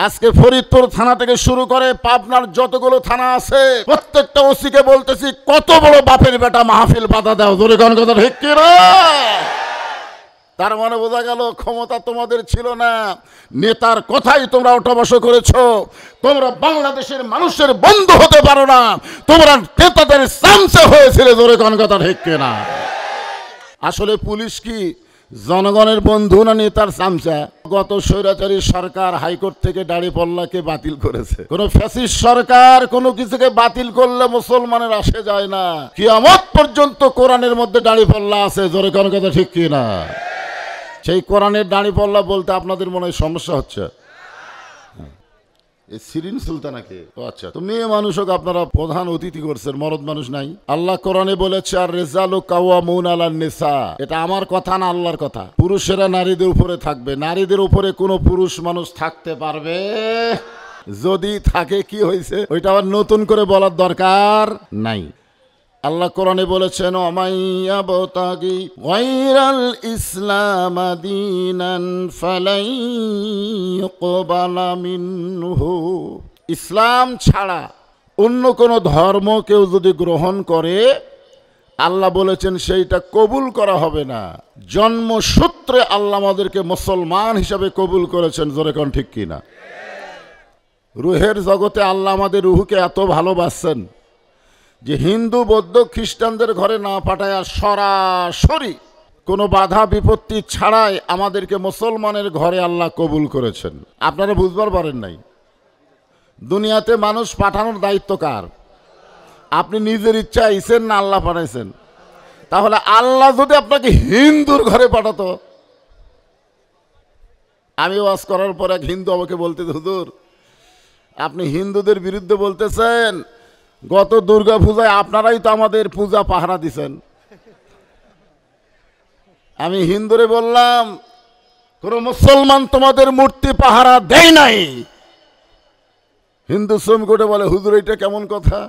আজকে ফরিদপুর থানা থেকে শুরু করে পাবনার যতগুলো থানা আছে প্রত্যেকটা ওসিকে বলতেছি, কত বড় বাপের বেটা মাহফিল বাধা দাও, জোরে কোন কথা ঠিক কি না? তার মানে বোঝা গেল ক্ষমতা তোমাদের ছিল না, নেতার কথাই তোমরা ওঠা বসা করেছো। তোমরা বাংলাদেশের মানুষের বন্ধু হতে পারো না, তোমরা নেতাদের চামচা হয়েছিলে, জোরে কোন কথা ঠিক কি না? আসলে পুলিশ কি জনগণের বন্ধু না নেতার চামচা? গত স্বৈরাচারী সরকার হাইকোর্ট থেকে দাড়িপাল্লাকে বাতিল করেছে। কোন ফ্যাসিস্ট সরকার কোনো কিছুকে বাতিল করলে মুসলমানের আসে যায় না। কিয়ামত পর্যন্ত কোরআনের মধ্যে দাড়িপাল্লা আছে, জোরে কোন কথা ঠিক কি না? সেই কোরআনের দাড়িপাল্লা বলতে আপনাদের মনে হয় সমস্যা হচ্ছে। সিরিন সুলতানাকে আচ্ছা, তো মেয়ে মানুষক আপনারা প্রধান অতিথি করছেন, মরদ মানুষ নাই। আল্লাহ কোরআনে বলেছে আর রিজালু কাওয়ামুন আলান নিসা, এটা আমার কথা না আল্লাহর কথা। পুরুষেরা নারীদের উপরে থাকবে, নারীদের উপরে কোনো পুরুষ মানুষ থাকতে পারবে? যদি থাকে কি হয়েছে, ওইটা আবার নতুন করে বলার দরকার নাই। আল্লাহ কোরআনে বলেছেন ওমাইয়াবতাগি গায়রাল ইসলাম দীনান ফালাই ইউকবালা মিনহু, ইসলাম ছাড়া অন্য কোনো ধর্ম কেউ যদি গ্রহণ করে আল্লাহ বলেছেন সেইটা কবুল করা হবে না। জন্মসূত্রে আল্লাহ আমাদেরকে মুসলমান হিসাবে কবুল করেছেন, জোরে কোন ঠিক কিনা? রুহের জগতে আল্লাহ আমাদের রুহকে এত ভালোবাসছেন যে হিন্দু বৌদ্ধ খ্রিস্টানদের ঘরে না পাঠায় সরাসরি কোনো বাধা বিপত্তি ছাড়াই আমাদেরকে মুসলমানের ঘরে আল্লাহ কবুল করেছেন। আপনারা বুঝবার পারেন নাই, দুনিয়াতে মানুষ পাঠানোর দায়িত্ব কার? আপনি নিজের ইচ্ছা আইছেন না আল্লাহ পাঠাইছেন? তাহলে আল্লাহ যদি আপনাকে হিন্দুর ঘরে পাঠাতো, আমি ওয়াজ করার পর এক হিন্দু আমাকে বলতে, হুজুর আপনি হিন্দুদের বিরুদ্ধে বলতেছেন, গত দুর্গা পূজায় আপনারাই তো আমাদের পূজা পাহারা দিছেন। আমি হিন্দুরে বললাম কোন মুসলমান তোমাদের মূর্তি পাহারা দেয় নাই। হিন্দু শ্রমিকটে বলে হুজুর এটা কেমন কথা?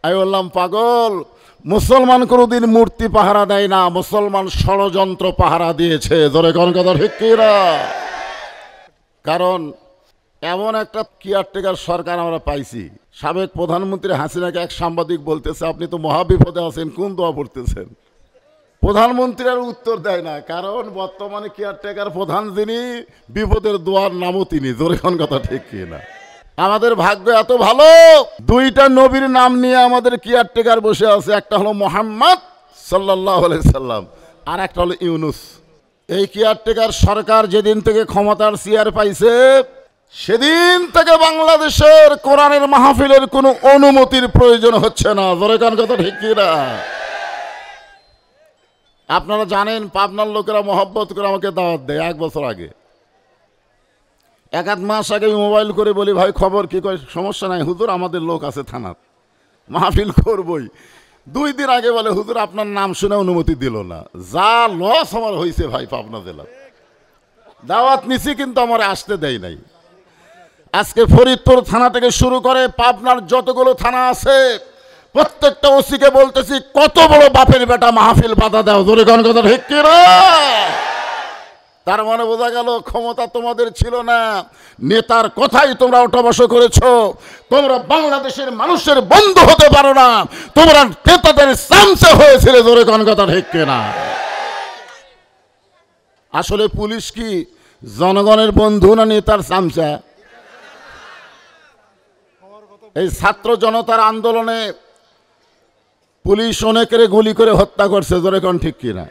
আমি বললাম পাগল, মুসলমান কোনোদিন মূর্তি পাহারা দেয় না, মুসলমান ষড়যন্ত্র পাহারা দিয়েছে, জোরে কোন কথা ঠিক কি না? কারণ এমন একটা কেয়ারটেকার সরকার আমরা পাইছি, সাবেক প্রধানমন্ত্রী হাসিনাকে এক সাংবাদিক বলতেছে আপনি তো মহাবিপদে আছেন, কোন দোয়া পড়তেছেন? প্রধানমন্ত্রী আর উত্তর দেয় না, কারণ বর্তমানে কেয়ারটেকার প্রধান যিনি, বিপদের দোয়ার নামও তিনি, জোরে কোন কথা ঠিক কি না? আমাদের ভাগ্য এত ভালো, দুইটা নবীর নাম নিয়ে আমাদের কেয়ারটেকার বসে আছে, একটা হলো মুহাম্মদ সাল্লাল্লাহু আলাইহি সাল্লাম, আর একটা হলো ইউনুস। এই কেয়ারটেকার সরকার যেদিন থেকে ক্ষমতার চেয়ার পাইছে সেদিন থেকে বাংলাদেশের কোরআনের মাহফিলের কোনো অনুমতির প্রয়োজন হচ্ছে না, জোরে কোন কথা ঠিক কি না? আপনারা জানেন পাবনার লোকেরা মহব্বত করে আমাকে দাওয়াত দেয়। এক বছর আগে, এক আধ মাস আগে মোবাইল করে বলি ভাই খবর কি? কয় সমস্যা নাই হুজুর, আমাদের লোক আছে থানার, মাহফিল করবই। 2 দিন আগে বলে হুজুর আপনার নাম শুনে অনুমতি দিল না। যা লস আমার হয়েছে ভাই পাবনা জেলা, দাওয়াত নিছি কিন্তু আমার আসতে দেয় নাই। আজকে ফরিদপুর থানা থেকে শুরু করে পাবনার যতগুলো থানা আছে প্রত্যেকটা ওসিকে বলতেছি, কত বড় বাপের বেটা মাহফিল বাধা দাও, জোরে কোন কথা ঠিক কি না? তার মানে বোঝা গেল ক্ষমতা তোমাদের ছিল না, নেতার কথাই তোমরা ওঠা বসা করেছো। তোমরা বাংলাদেশের মানুষের বন্ধু হতে পারো না, তোমরা নেতাদের চামচা হয়েছিলে, জোরে কোন কথা ঠিক কি না? আসলে পুলিশ কি জনগণের বন্ধু না নেতার চামচা? এই ছাত্র জনতার আন্দোলনে পুলিশ অনেকের গুলি করে হত্যা করছে, জোরে কোন ঠিক কিনা?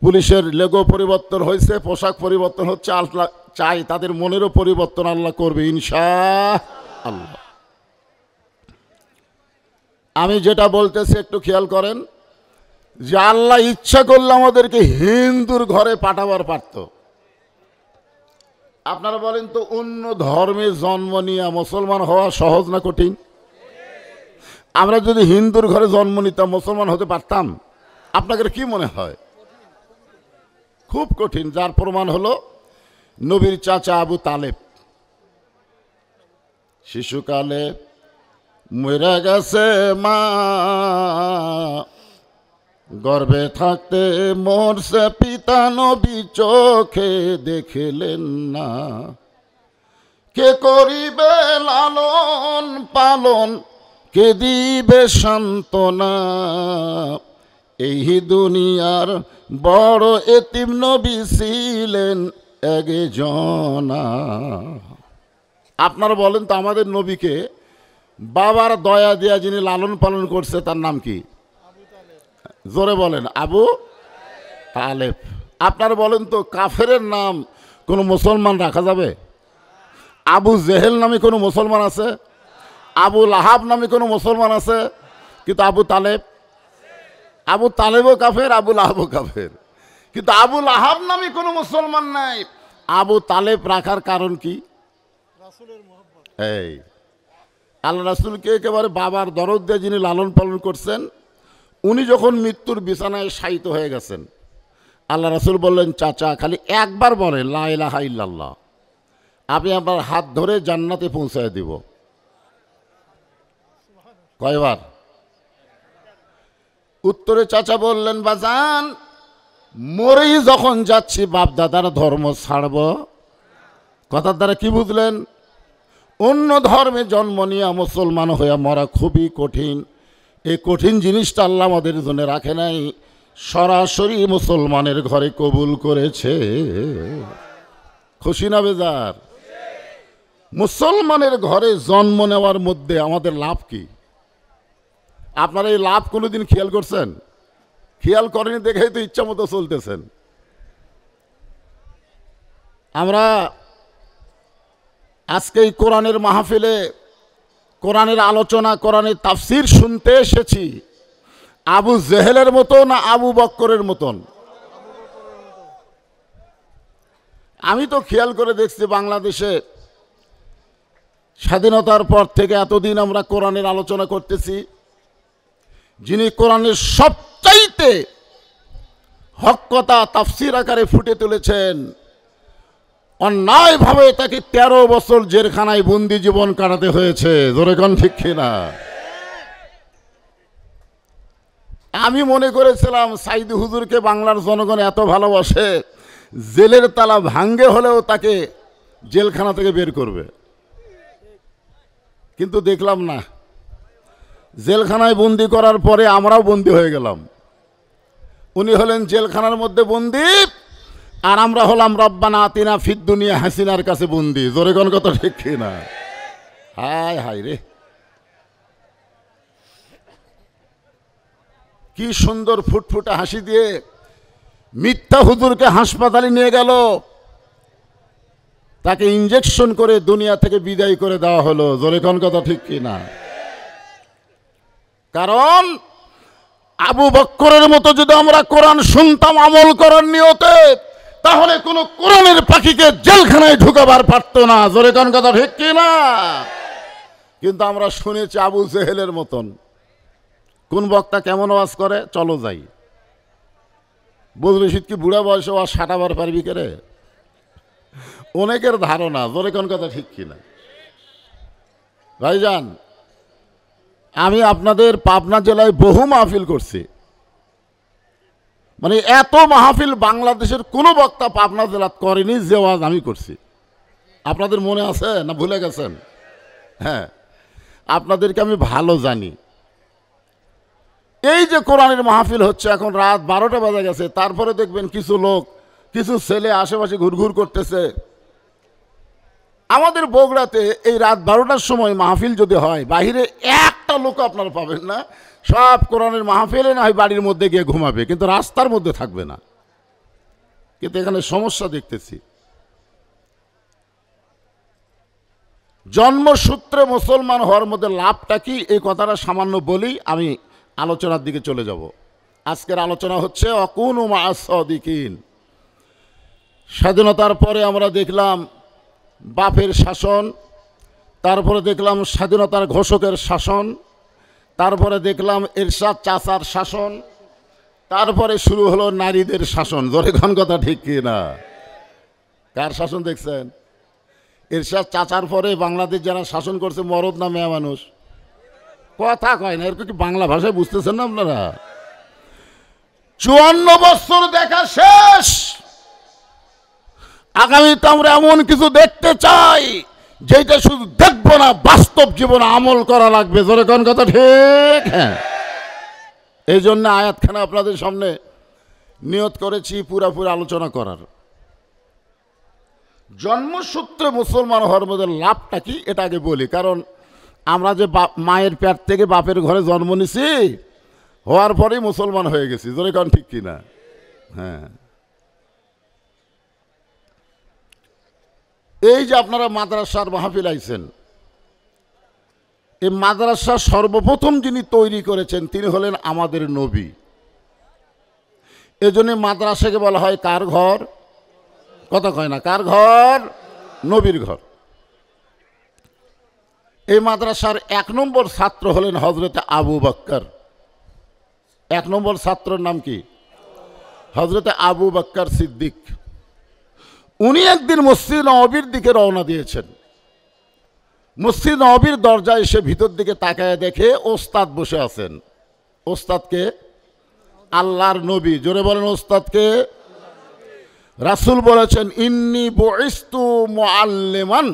পুলিশের লেগো পরিবর্তন হয়েছে, পোশাক পরিবর্তন হচ্ছে, আল্লাহ চাই তাদের মনেরও পরিবর্তন আল্লাহ করবে ইনশাআল্লাহ। আমি যেটা বলতেছি একটু খেয়াল করেন, যে আল্লাহ ইচ্ছা করলে আমাদেরকে হিন্দুর ঘরে পাঠাবার পারত। আপনারা বলেন তো, অন্য ধর্মে জন্ম নিয়ে মুসলমান হওয়া সহজ না কঠিন? আমরা যদি হিন্দুর ঘরে জন্ম নিতাম মুসলমান হতে পারতাম? আপনাদের কি মনে হয়? খুব কঠিন। যার প্রমাণ হলো নবীর চাচা আবু তালেব শিশুকালে মরে গেছে মা, গর্ভে থাকতে মরছে পিতা, নবী চোখে দেখলেন না। কে করিবে লালন পালন, কে দিবে সান্ত্বনা, এই দুনিয়ার বড় এতিম নবী ছিলেন একজনা। আপনারা বলেন তো আমাদের নবীকে বাবার দয়া দিয়া যিনি লালন পালন করছে তার নাম কি? জোরে বলেন, আবু তালেব। আপনারা বলেন তো কাফেরের নাম কোনো মুসলমান রাখা যাবে? আবু জেহেল নামে কোনো মুসলমান আছে? আবু লাহাব নামে কোনো মুসলমান আছে? কিন্তু আবু তালেবও কাফের, আবু লাহাবও কাফের। কিন্তু আবু লাহাব নামে কোনো মুসলমান নাই। আবু তালেব রাখার কারণ কি? এই আল্লাহ রাসূলকে একেবারে বাবার দরদ দিয়ে যিনি লালন পালন করছেন, উনি যখন মৃত্যুর বিছানায় শায়িত হয়ে গেছেন, আল্লাহ রাসূল বললেন, চাচা খালি একবার বলেন লা ইলাহা ইল্লাল্লাহ, আমি আপনার হাত ধরে জান্নাতে পৌঁছায় দিব। কয়বার? উত্তরে চাচা বললেন, বাজান মরেই যখন যাচ্ছি বাপ দাদার ধর্ম ছাড়ব। কথার দ্বারা কি বুঝলেন? অন্য ধর্মে জন্ম নিয়ে মুসলমান হয়ে মরা খুবই কঠিন। এই কঠিন জিনিসটা আল্লাহ আমাদের জন্য রাখে নাই, সরাসরি মুসলমানের ঘরে কবুল করেছে। খুশি না বেজার? মুসলমানের ঘরে জন্ম নেওয়ার মধ্যে আমাদের লাভ কি? আপনারা এই লাভ কোনোদিন খেয়াল করছেন? খেয়াল করেনি দেখেই তো ইচ্ছা মতো চলতেছেন। আমরা আজকে এই কোরআনের মাহফিলে কোরআনের আলোচনা, কোরআনের তাফসির শুনতে এসেছি। আবু জেহেলের মতো না আবু বক্করের মতন? আমি তো খেয়াল করে দেখছি বাংলাদেশে স্বাধীনতার পর থেকে এতদিন আমরা কোরআনের আলোচনা করতেছি, যিনি কোরআনের সবচাইতে হক কথা তাফসির আকারে ফুটে তুলেছেন, অন্যায়ভাবে তাকে 13 বছর জেলখানায় বন্দি জীবন কাটাতে হয়েছে। জোরে কোন ঠিক কিনা? আমি মনে করেছিলাম সাইদি হুজুরকে বাংলার জনগণ এত ভালোবাসে, জেলের তালা ভাঙ্গে হলেও তাকে জেলখানা থেকে বের করবে, কিন্তু দেখলাম না। জেলখানায় বন্দি করার পরে আমরাও বন্দি হয়ে গেলাম। উনি হলেন জেলখানার মধ্যে বন্দি, আর আমরা হলাম রব্বানা আতিনা ফিদ দুনিয়া হাসিনার কাছে বন্দি। জোরে কোন কথা ঠিক কিনা? হায় হায় রে, কি সুন্দর ফুটফুটে হাসি দিয়ে মিথ্যা হুজুরকে হাসপাতালে নিয়ে গেল, তাকে ইঞ্জেকশন করে দুনিয়া থেকে বিদায় করে দেওয়া হলো। জোরে কোন কথা ঠিক কিনা? কারণ আবু বক্করের মতো যদি আমরা কোরআন শুনতাম আমল করার নিয়তে, তাহলে কোন কোরআনের পাখিকে জেলখানায় ঢুকাবার পারতো না। জোরে কোন কথা ঠিক কিনা? কিন্তু আমরা শুনেছি আবু জেহেলের মতন। কোন বক্তা কেমন ওয়াজ করে, চলো যাই। বুঝলি শীত কি বুড়া বয়সে ওয়াজ সাটাবার পারবি করে? অনেকের ধারণা। জোরে কোন কথা ঠিক কিনা? ভাইজান, আমি আপনাদের পাবনা জেলায় বহু মাহফিল করছি, মানে এত মাহফিল বাংলাদেশের কোনো বক্তা পাবনা জেলাত করেনি যে ওয়াজ আমি করছি। আপনাদের মনে আছে না ভুলে গেছেন? হ্যাঁ, আপনাদেরকে আমি ভালো জানি। এই যে কোরআনের মাহফিল হচ্ছে, এখন রাত 12টা বাজে গেছে, তারপরে দেখবেন কিছু লোক, কিছু ছেলে আশেপাশে ঘুরঘুর করতেছে। আমাদের বগুড়াতে এই রাত 12টার সময় মাহফিল যদি হয়, বাহিরে একটা লোক আপনারা পাবেন না। সব কোরআনের মাহফিলে না হয় বাড়ির মধ্যে গিয়ে ঘুমাবে, কিন্তু রাস্তার মধ্যে থাকবে না। কিন্তু এখানে সমস্যা দেখতেছি। জন্মসূত্রে মুসলমান হওয়ার মধ্যে লাভটা কি, এই কথাটা সামান্য বলি, আমি আলোচনার দিকে চলে যাব। আজকের আলোচনা হচ্ছে অকুনু মা'আস সাদিকিন। স্বাধীনতার পরে আমরা দেখলাম বাপের শাসন, তারপরে দেখলাম স্বাধীনতার ঘোষকের শাসন, তারপরে দেখলাম এরশাদ চাচার শাসন, তারপরে শুরু হলো নারীদের শাসন। জোরে কোন কথা ঠিক কি না? কার শাসন দেখছেন? এরশাদ চাচার পরে বাংলাদেশ যারা শাসন করছে মরদ না মেয়ে মানুষ? কথা কয় না, এরকম কি বাংলা ভাষায় বুঝতেছেন না আপনারা? 54 বছর দেখা শেষ। আগামীতে আমরা এমন কিছু দেখতে চাই যেটা শুধু দেখবো না, বাস্তব জীবনে আমল করা লাগবে। জোরে কোন কথা ঠিক? হ্যাঁ, এই জন্য আয়াতখানা আপনাদের সামনে নিয়ত করেছি পুরাপুরি আলোচনা করার। জন্মসূত্রে মুসলমান হওয়ার মধ্যে লাভটা কি এটা আগে বলি, কারণ আমরা যে মায়ের পেট থেকে বাপের ঘরে জন্ম নিছি, হওয়ার পরেই মুসলমান হয়ে গেছি। জোরে কোন ঠিক কিনা? হ্যাঁ, এই যে আপনারা মাদ্রাসার মাহফিল আইছেন, এই মাদ্রাসা সর্বপ্রথম যিনি তৈরি করেছেন তিনি হলেন আমাদের নবী। এজন্য মাদ্রাসাকে বলা হয় কার ঘর? কথা কয় না, কার ঘর? নবীর ঘর। এই মাদ্রাসার 1 নম্বর ছাত্র হলেন হযরতে আবু বকর। 1 নম্বর ছাত্রের নাম কি? হযরতে আবু বকর সিদ্দিক। উনি একদিন মসজিদ নববীর দিকে রওনা দিয়েছেন। মসজিদ নববীর দরজায় এসে ভিতর দিকে তাকায় দেখে ওস্তাদ বসে আছেন। ওস্তাদকে? আল্লাহর নবী। জোরে বলেন ওস্তাদকে? রাসূল বলেছেন ইন্নী বুইসতু মুআল্লিমান,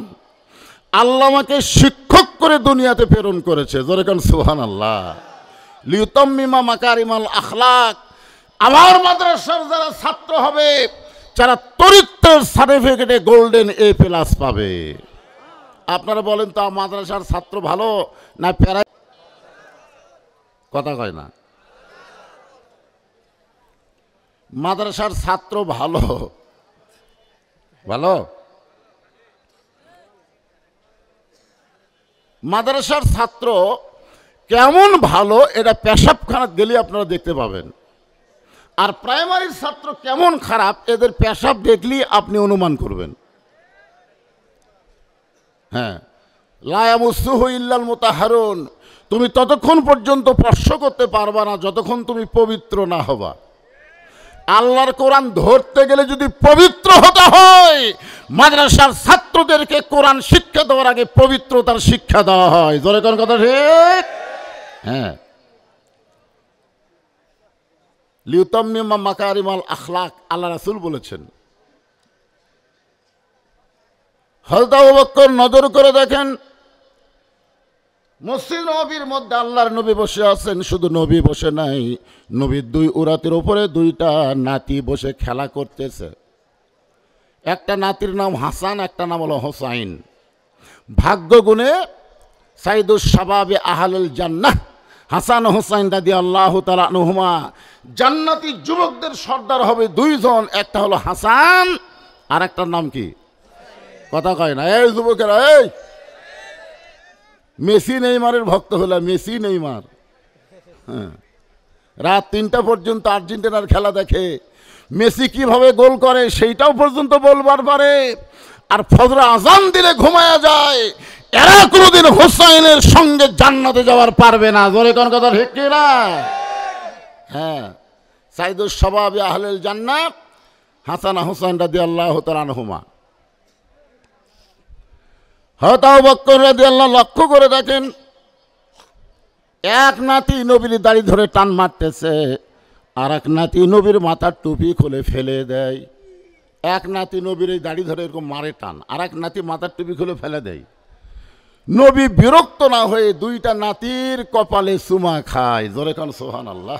আল্লাহ আমাকে শিক্ষক করে দুনিয়াতে প্রেরণ করেছে। জোরে কোন সুবহানাল্লাহ। লিউতাম্মিমা মাকারিমাল আখলাক, আমার মাদ্রাসার যারা ছাত্র হবে, যারা চরিত্রের সার্টিফিকেটে গোল্ডেন A+ পাবে। আপনারা বলেন তো মাদ্রাসার ছাত্র ভালো না প্যারা? কথা কয় না। মাদ্রাসার ছাত্র ভালো? ভালো? মাদ্রাসার ছাত্র কেমন ভালো এটা পেশাবখানাত গেলে আপনারা দেখতে পাবেন। আর প্রাইমারির ছাত্র কেমন খারাপ এদের পেশাব দেখলেই আপনি অনুমান করবেন। হ্যাঁ, লা ইয়ামুসুহু ইল্লাল মুতাহহারুন, তুমি ততক্ষণ পর্যন্ত স্পর্শ করতে পারবা না যতক্ষণ তুমি পবিত্র না হবা। আল্লাহর কোরআন ধরতে গেলে যদি পবিত্র হতে হয়, মাদ্রাসার ছাত্রদেরকে কোরআন শিক্ষা দেওয়ার আগে পবিত্রতার শিক্ষা দেওয়া হয়। জোরে কোন কথা ঠিক? হ্যাঁ, লিউতাম্মিমা মাকারিমাল আখলাক আল্লাহ রাসূল বলেছেন। হযরত আবু বকর নজর করে দেখেন মসজিদ নববীর মধ্যে আল্লাহর নবী বসে আছেন। শুধু নবী বসে নাই, নবীর 2 উরাতের উপরে 2টা নাতি বসে খেলা করতেছে। একটা নাতির নাম হাসান, একটা নাম হলো হোসাইন। ভাগ্য গুণে সাইদুস শাবাবে আহলুল জান্নাহ হাসান হোসাইন রাদিয়াল্লাহু তাআলা আনহুমা জান্নাতি যুবকদের সর্দার হবে 2 জন। একটা হলো হাসান আর একটার নাম কি? কথা কয় না। এই যুবকেরা, এই মেসি নেইমারের ভক্ত হলো, মেসি নেইমার। হ্যাঁ, রাত 3টা পর্যন্ত আর্জেন্টিনার খেলা দেখে, মেসি কিভাবে গোল করে সেইটাও পর্যন্ত বলবার পারে। আর ফজর আজান দিলে ঘুমায়া যায়। এরা কোনোদিন হোসাইনের সঙ্গে জান্নাতে যাওয়ার পারবে না। জোরে কোন কথা ঠিক কি না? হ্যাঁ, সাইদুস শাবাবে আহলুল জান্নাহ হাসান হোসাইন রাদিয়াল্লাহু তাআলা আনহুমা। হযরত আবু বকর রাদিয়াল্লাহু লক্ষ্য করে দেখেন এক নাতি নবীর দাড়ি ধরে টান মারতেছে, আর এক নাতি নবীর মাথার টুপি খুলে ফেলে দেয়। এক নাতি নবীর এই দাড়ি ধরে এরকম মারে টান, আর এক নাতি মাথার টুপি খুলে ফেলে দেয়। নবী বিরক্ত না হয়ে 2টা নাতির কপালে চুমা খায়। জোরে কোন সুবহানাল্লাহ।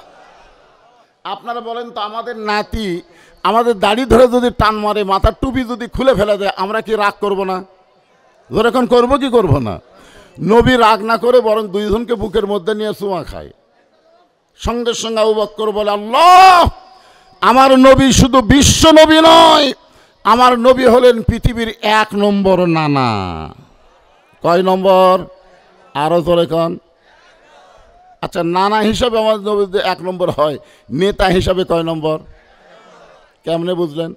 আপনারা বলেন তো আমাদের নাতি আমাদের দাড়ি ধরে যদি টান মারে, মাথার টুপি যদি খুলে ফেলে দেয়, আমরা কি রাগ করব না? জোরে কোন করবো কি করব না? নবী রাগ না করে বরং 2 জনকে বুকের মধ্যে নিয়ে চুমা খায়। সঙ্গে সঙ্গে আবু বকর বলে, আল্লাহ, আমার নবী শুধু বিশ্ব নবী নয়, আমার নবী হলেন পৃথিবীর 1 নম্বর নানা। কয় নম্বর? আরো জোরে কোন। আচ্ছা, নানা হিসাবে আমাদের নবী 1 নম্বর হয়, নেতা হিসাবে কয় নম্বর? কেমনে বুঝলেন?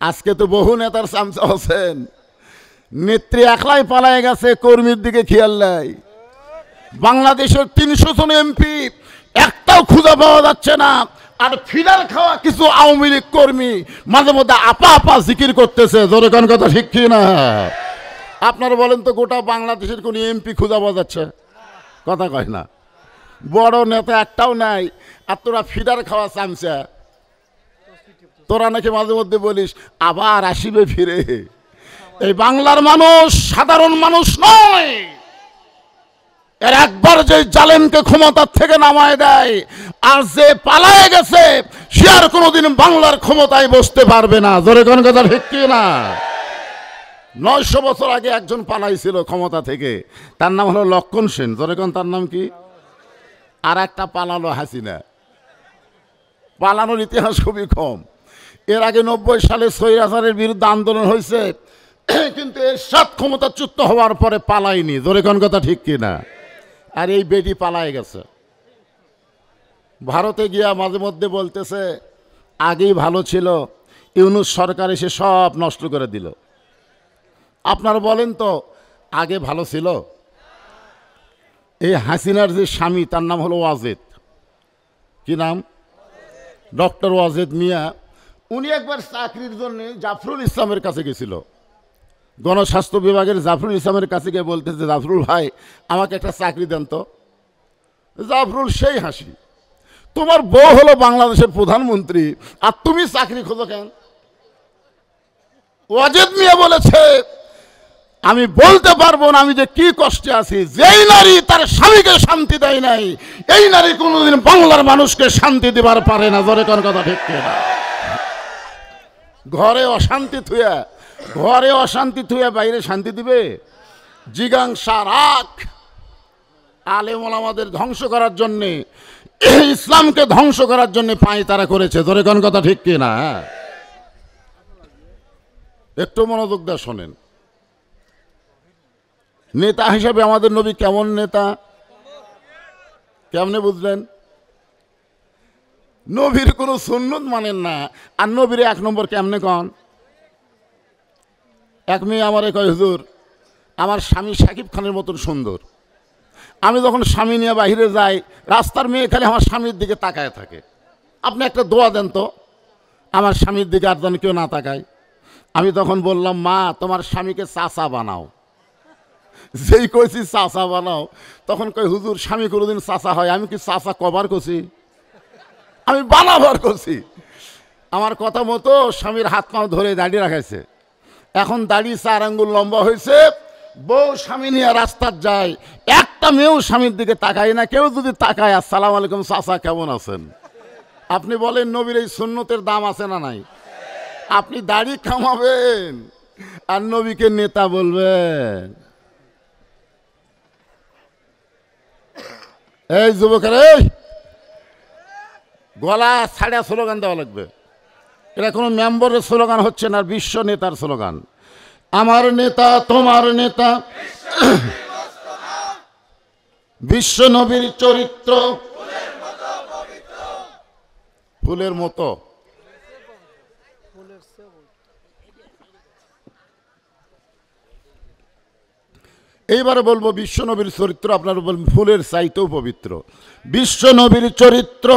আজকে তো বহু নেতার চামচা আছেন, নেত্রী একলাই পালায় গেছে, কর্মীর দিকে খেয়াল নাই। বাংলাদেশের 300 জন এমপি একটাও খুঁজে পাওয়া যাচ্ছে না। আর ফিডার খাওয়া কিছু আওয়ামী লীগ কর্মী মাঝে মধ্যে আপা আপা জিকির করতেছে। জোরে কোন কথা ঠিক কি না? আপনারা বলেন তো গোটা বাংলাদেশের কোন এমপি খুঁজে পাওয়া যাচ্ছে? কথা কয় না। বড় নেতা একটাও নাই, আর তোরা ফিডার খাওয়া চামচা। তোরা নাকি মাঝে মধ্যে বলিস আবার আসিবে ফিরে, এই বাংলার মানুষ সাধারণ মানুষ নয়। এর একবার যে জালেমকে ক্ষমতার থেকে নামায় দেয়, আর যে পালায়ে গেছে সে আর কোনোদিন বাংলার ক্ষমতায় বসতে পারবে না। জোরে কোন কথা ঠিক কি না? 900 বছর আগে একজন পালাইছিল ক্ষমতা থেকে, তার নাম হলো লক্ষণ সেন। জোরে কোন তার নাম কি? আর একটা পালালো হাসিনা। পালানোর ইতিহাস খুবই কম। এর আগে 90 সালে স্বৈরাচারের বিরুদ্ধে আন্দোলন হয়েছে, কিন্তু এরশাদ ক্ষমতাচ্যুত হওয়ার পরে পালায়নি। জোরে কোন কথা ঠিক কিনা? আর এই বেটি পালায় গেছে। ভারতে গিয়া মাঝে মধ্যে বলতেছে আগেই ভালো ছিল, ইউনূস সরকার এসে সব নষ্ট করে দিল। আপনারা বলেন তো আগে ভালো ছিল? এই হাসিনার যে স্বামী তার নাম হলো ওয়াজেদ। কি নাম? ডক্টর ওয়াজেদ মিয়া। উনি একবার চাকরির জন্য জাফরুল ইসলামের কাছে গেছিল। গণস্বাস্থ্য বিভাগের জাফরুল ইসলামের কাছে গিয়ে বলতেছে, জাফরুল ভাই আমাকে একটা চাকরি দেন তো। জাফরুল সেই হাসি, তোমার বউ হলো বাংলাদেশের প্রধানমন্ত্রী আর তুমি চাকরি খোঁজো কেন? ওয়াজেদ মিয়া বলেছে, আমি বলতে পারবো না আমি যে কি কষ্টে আছি। যেই নারী তার স্বামীকে শান্তি দেয় নাই, এই নারী কোনোদিন বাংলার মানুষকে শান্তি দেবার পারে না। জোরে কোন কথা ঠিক না? ঘরে অশান্তি থুয়া বাইরে শান্তি দিবে? জিগাংসা রাখ। আলেম ওলামাদের ধ্বংস করার জন্যে, ইসলামকে ধ্বংস করার জন্য পায় তারা করেছে। জোরে কোন কথা ঠিক কিনা? একটু মনোযোগ দিয়ে শোনেন। নেতা হিসাবে আমাদের নবী কেমন নেতা? কেমনে বুঝলেন? নবীর কোনো সুন্নত মানেন না, আর নবীর 1 নম্বর কেমনে কন? এক মেয়ে আমারে কয়, হুজুর আমার স্বামী শাকিব খানের মতন সুন্দর। আমি যখন স্বামী নিয়ে বাহিরে যাই, রাস্তার মেয়ে খালি আমার স্বামীর দিকে তাকায় থাকে। আপনি একটা দোয়া দেন তো আমার স্বামীর দিকে আর যেন কেউ না তাকায়। আমি তখন বললাম, মা তোমার স্বামীকে চাচা বানাও। যেই কইছি চাচা বানাও, তখন কই হুজুর স্বামী কোনোদিন চাচা হয়? আমি কি চাচা কবার করছি? আমি বানাবার করছি। আমার কথা মতো স্বামীর হাত পা ধরে দাড়ি রাখাইছে। এখন দাড়ি 4 আঙ্গুল লম্বা হয়েছে। বউ স্বামী নিয়ে রাস্তার যায়, একটা মেয়েও স্বামীর দিকে তাকায় না। কেউ যদি তাকায়, আসসালামু আলাইকুম চাচা কেমন আছেন? আপনি বলেন নবীর এই সুন্নতের দাম আছে না নাই? আপনি দাড়ি কামাবেন আর নবীকে নেতা বলবেন? এই যুবকের, এই গলা ছাড়া স্লোগান দেওয়া লাগবে। এটা কোনো মেম্বারের স্লোগান হচ্ছে না, বিশ্ব নেতার স্লোগান। আমার নেতা তোমার নেতা, বিশ্ব নবীর চরিত্র ফুলের মতো। এইবারে বলবো বিশ্ব নবীর চরিত্র, আপনারা বলবেন ফুলের চাইতেও পবিত্র। বিশ্ব নবীর চরিত্র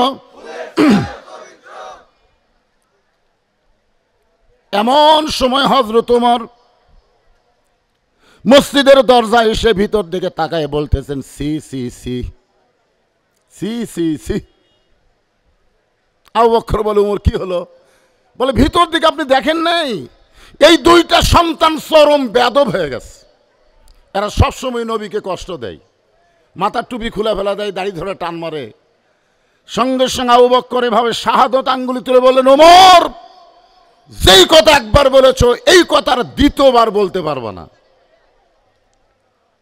এমন সময় হযরত ওমর মসজিদের দরজায় এসে ভিতর দিকে তাকায় বলতেছেন, সি সি সি সি সি সি। আবু বকর বলে, ওমর কি হলো? বলে, ভিতর দিকে আপনি দেখেন নাই? এই 2টা সন্তান চরম বেয়াদব হয়ে গেছে। এরা সবসময় নবীকে কষ্ট দেয়, মাথার টুপি খুলে ফেলা দেয়, দাড়ি ধরে টান মারে। সঙ্গে সঙ্গে আবু বকর এভাবে শাহাদত আঙ্গুলি তুলে বললেন, ওমর যেই কথা একবার বলেছো এই কথার দ্বিতীয়বার বলতে পারবো না।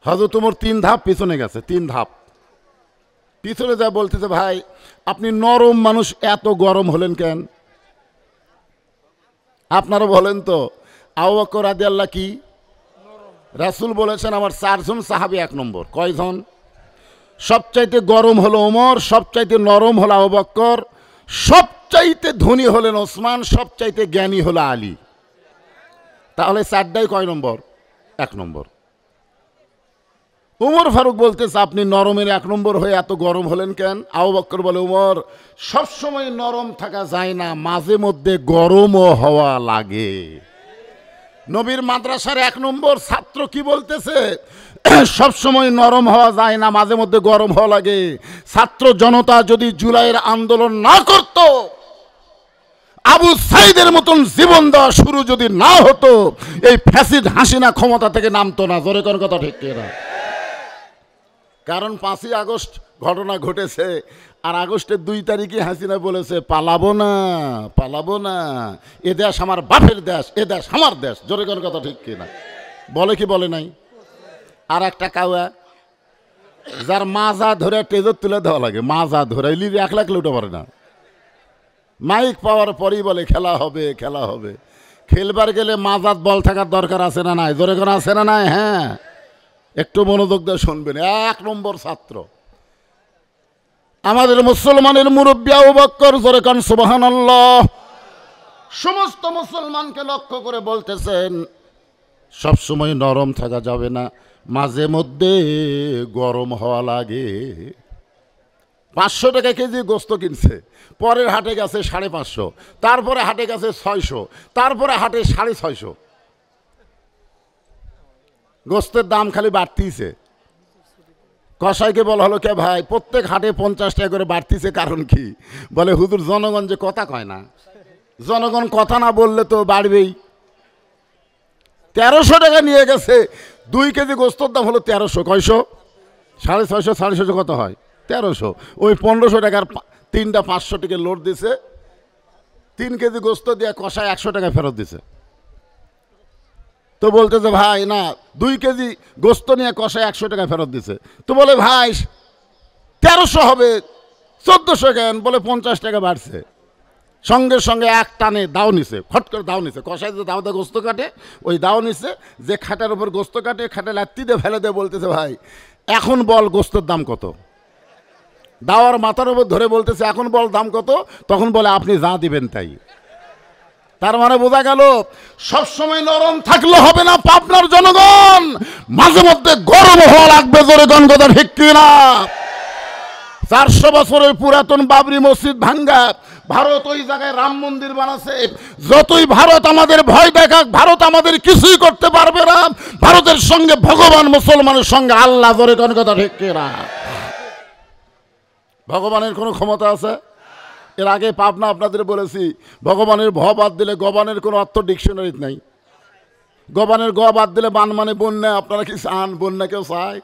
হযরত ওমর 3 ধাপ পিছনে গেছে। 3 ধাপ পিছনে যা বলতেছে, ভাই আপনি নরম মানুষ, এত গরম হলেন কেন? আপনারা বলেন তো আবু বকর রাদিয়াল্লাহু কি? রাসূল বলেছেন আমার 4 জন সাহাবী 1 নম্বর। কয়জন? সবচাইতে গরম হলো ওমর, সবচাইতে নরম হলো আবু বকর, সবচাইতে ধনী হলেন ওসমান, সবচাইতে জ্ঞানী হলো আলী। তাহলে 4টাই কয় নম্বর? 1 নম্বর। উমর ফারুক বলতেছে, আপনি নরমের 1 নম্বর হয়ে এত গরম হলেন কেন? আবু বকর বলে, উমর সবসময় নরম থাকা যায় না, মাঝে মধ্যে গরমও হওয়া লাগে। নবীর মাদ্রাসার 1 নম্বর ছাত্র কি বলতেছে? সবসময় নরম হওয়া যায় না, মাঝে মধ্যে গরম হওয়া লাগে। ছাত্র জনতা যদি জুলাইয়ের আন্দোলন না করত, আবু সাইদের মতন জীবন দেওয়া শুরু যদি না হতো, এই ফ্যাসিড হাসিনা ক্ষমতা থেকে নামতো না। জোরে কোন কথা ঠিক না? কারণ 5ই আগস্ট ঘটনা ঘটেছে, আর আগস্টের 2 তারিখে হাসিনা বলেছে পালাবো না, পালাবো না, এ দেশ আমার বাপের দেশ, এ দেশ আমার দেশ। জোরে কোন কথা ঠিক কিনা? বলে কি বলে নাই? আর একটা কাউয়া যার মাজা ধরে টেজর তুলে দেওয়া লাগে, মাজা ধরে লিবি 1 লাখ উঠে পারে না, মাইক পাওয়ার পরেই বলে খেলা হবে, খেলা হবে। খেলবার গেলে মাজাত বল থাকার দরকার আছে না নাই? জোরে কোন আছে না নাই? হ্যাঁ, একটু মনোযোগ দিয়ে শুনবেন। 1 নম্বর ছাত্র আমাদের মুসলমানের মুরব্বী আবু বকর, জোরে কোন সুবহানাল্লাহ। সমস্ত মুসলমানকে লক্ষ্য করে বলতেছেন সবসময় নরম থাকা যাবে না, মাঝে মধ্যে গরম হওয়া লাগে। 500 টাকা কেজি গোস্ত কিনছে, পরের হাটে গেছে 550, তারপরে হাটে গেছে 600, তারপরে হাটে 650। গোস্তের দাম খালি বাড়তিছে। কসাইকে বলা হলো, কে ভাই প্রত্যেক হাটে 50 টাকা করে বাড়তিছে, কারণ কি? বলে হুজুর জনগণ যে কথা কয় না, জনগণ কথা না বললে তো বাড়বেই। 1300 টাকা নিয়ে গেছে, 2 কেজি গোস্তর দাম হলো 1300। কয়শো? 650, 650 কত হয়? 1300। ওই 1500 টাকার 3টা 500 টাকা লোড দিছে, 3 কেজি গোস্ত দিয়ে কষায় 100 টাকা ফেরত দিছে। তো বলতেছে ভাই না, 2 কেজি গোস্ত নিয়ে কষায় 100 টাকা ফেরত দিছে। তো বলে ভাই 1300 হবে, 1400 কেন? বলে 50 টাকা বাড়ছে। সঙ্গে সঙ্গে এক টানে দাও নিছে, ফট করে দাও নিছে। কষায় যে দাও দিয়ে গোস্ত কাটে, ওই দাও নিছে, যে খাটের উপর গোস্ত কাটে, খাটে লাত্তি দিয়ে ফেলে দিয়ে বলতেছে ভাই এখন বল গোস্তের দাম কত? দাওয়ার মাথার উপর ধরে বলতেছে এখন বল দাম কত? তখন বলে আপনি যা দিবেন তাই। তার মানে বোঝা গেল সবসময় নরম থাকলে হবে না। পাবনার জনগণ মাঝে মধ্যে গরম হওয়া লাগবে। জোরে কোন কথা ঠিক কিনা? 400 বছরের পুরাতন বাবরি মসজিদ ভাঙ্গা, ভারত ওই জায়গায় রাম মন্দির বানাচ্ছে। যতই ভারত আমাদের ভয় দেখাক, ভারত আমাদের কিছুই করতে পারবে না। ভারতের সঙ্গে ভগবান, মুসলমানের সঙ্গে আল্লাহ। জোরে কোন কথা ঠিক কিনা? ভগবানের কোনো ক্ষমতা আছে? এর আগে পাবনা আপনাদের বলেছি, ভগবানের ভ বাদ দিলে গবানের কোনো অর্থ ডিকশনারিতে নাই। গবানের গ বাদ দিলে বান মানে বন্যা। আপনারা কি চান বন্যা? কেউ চায়?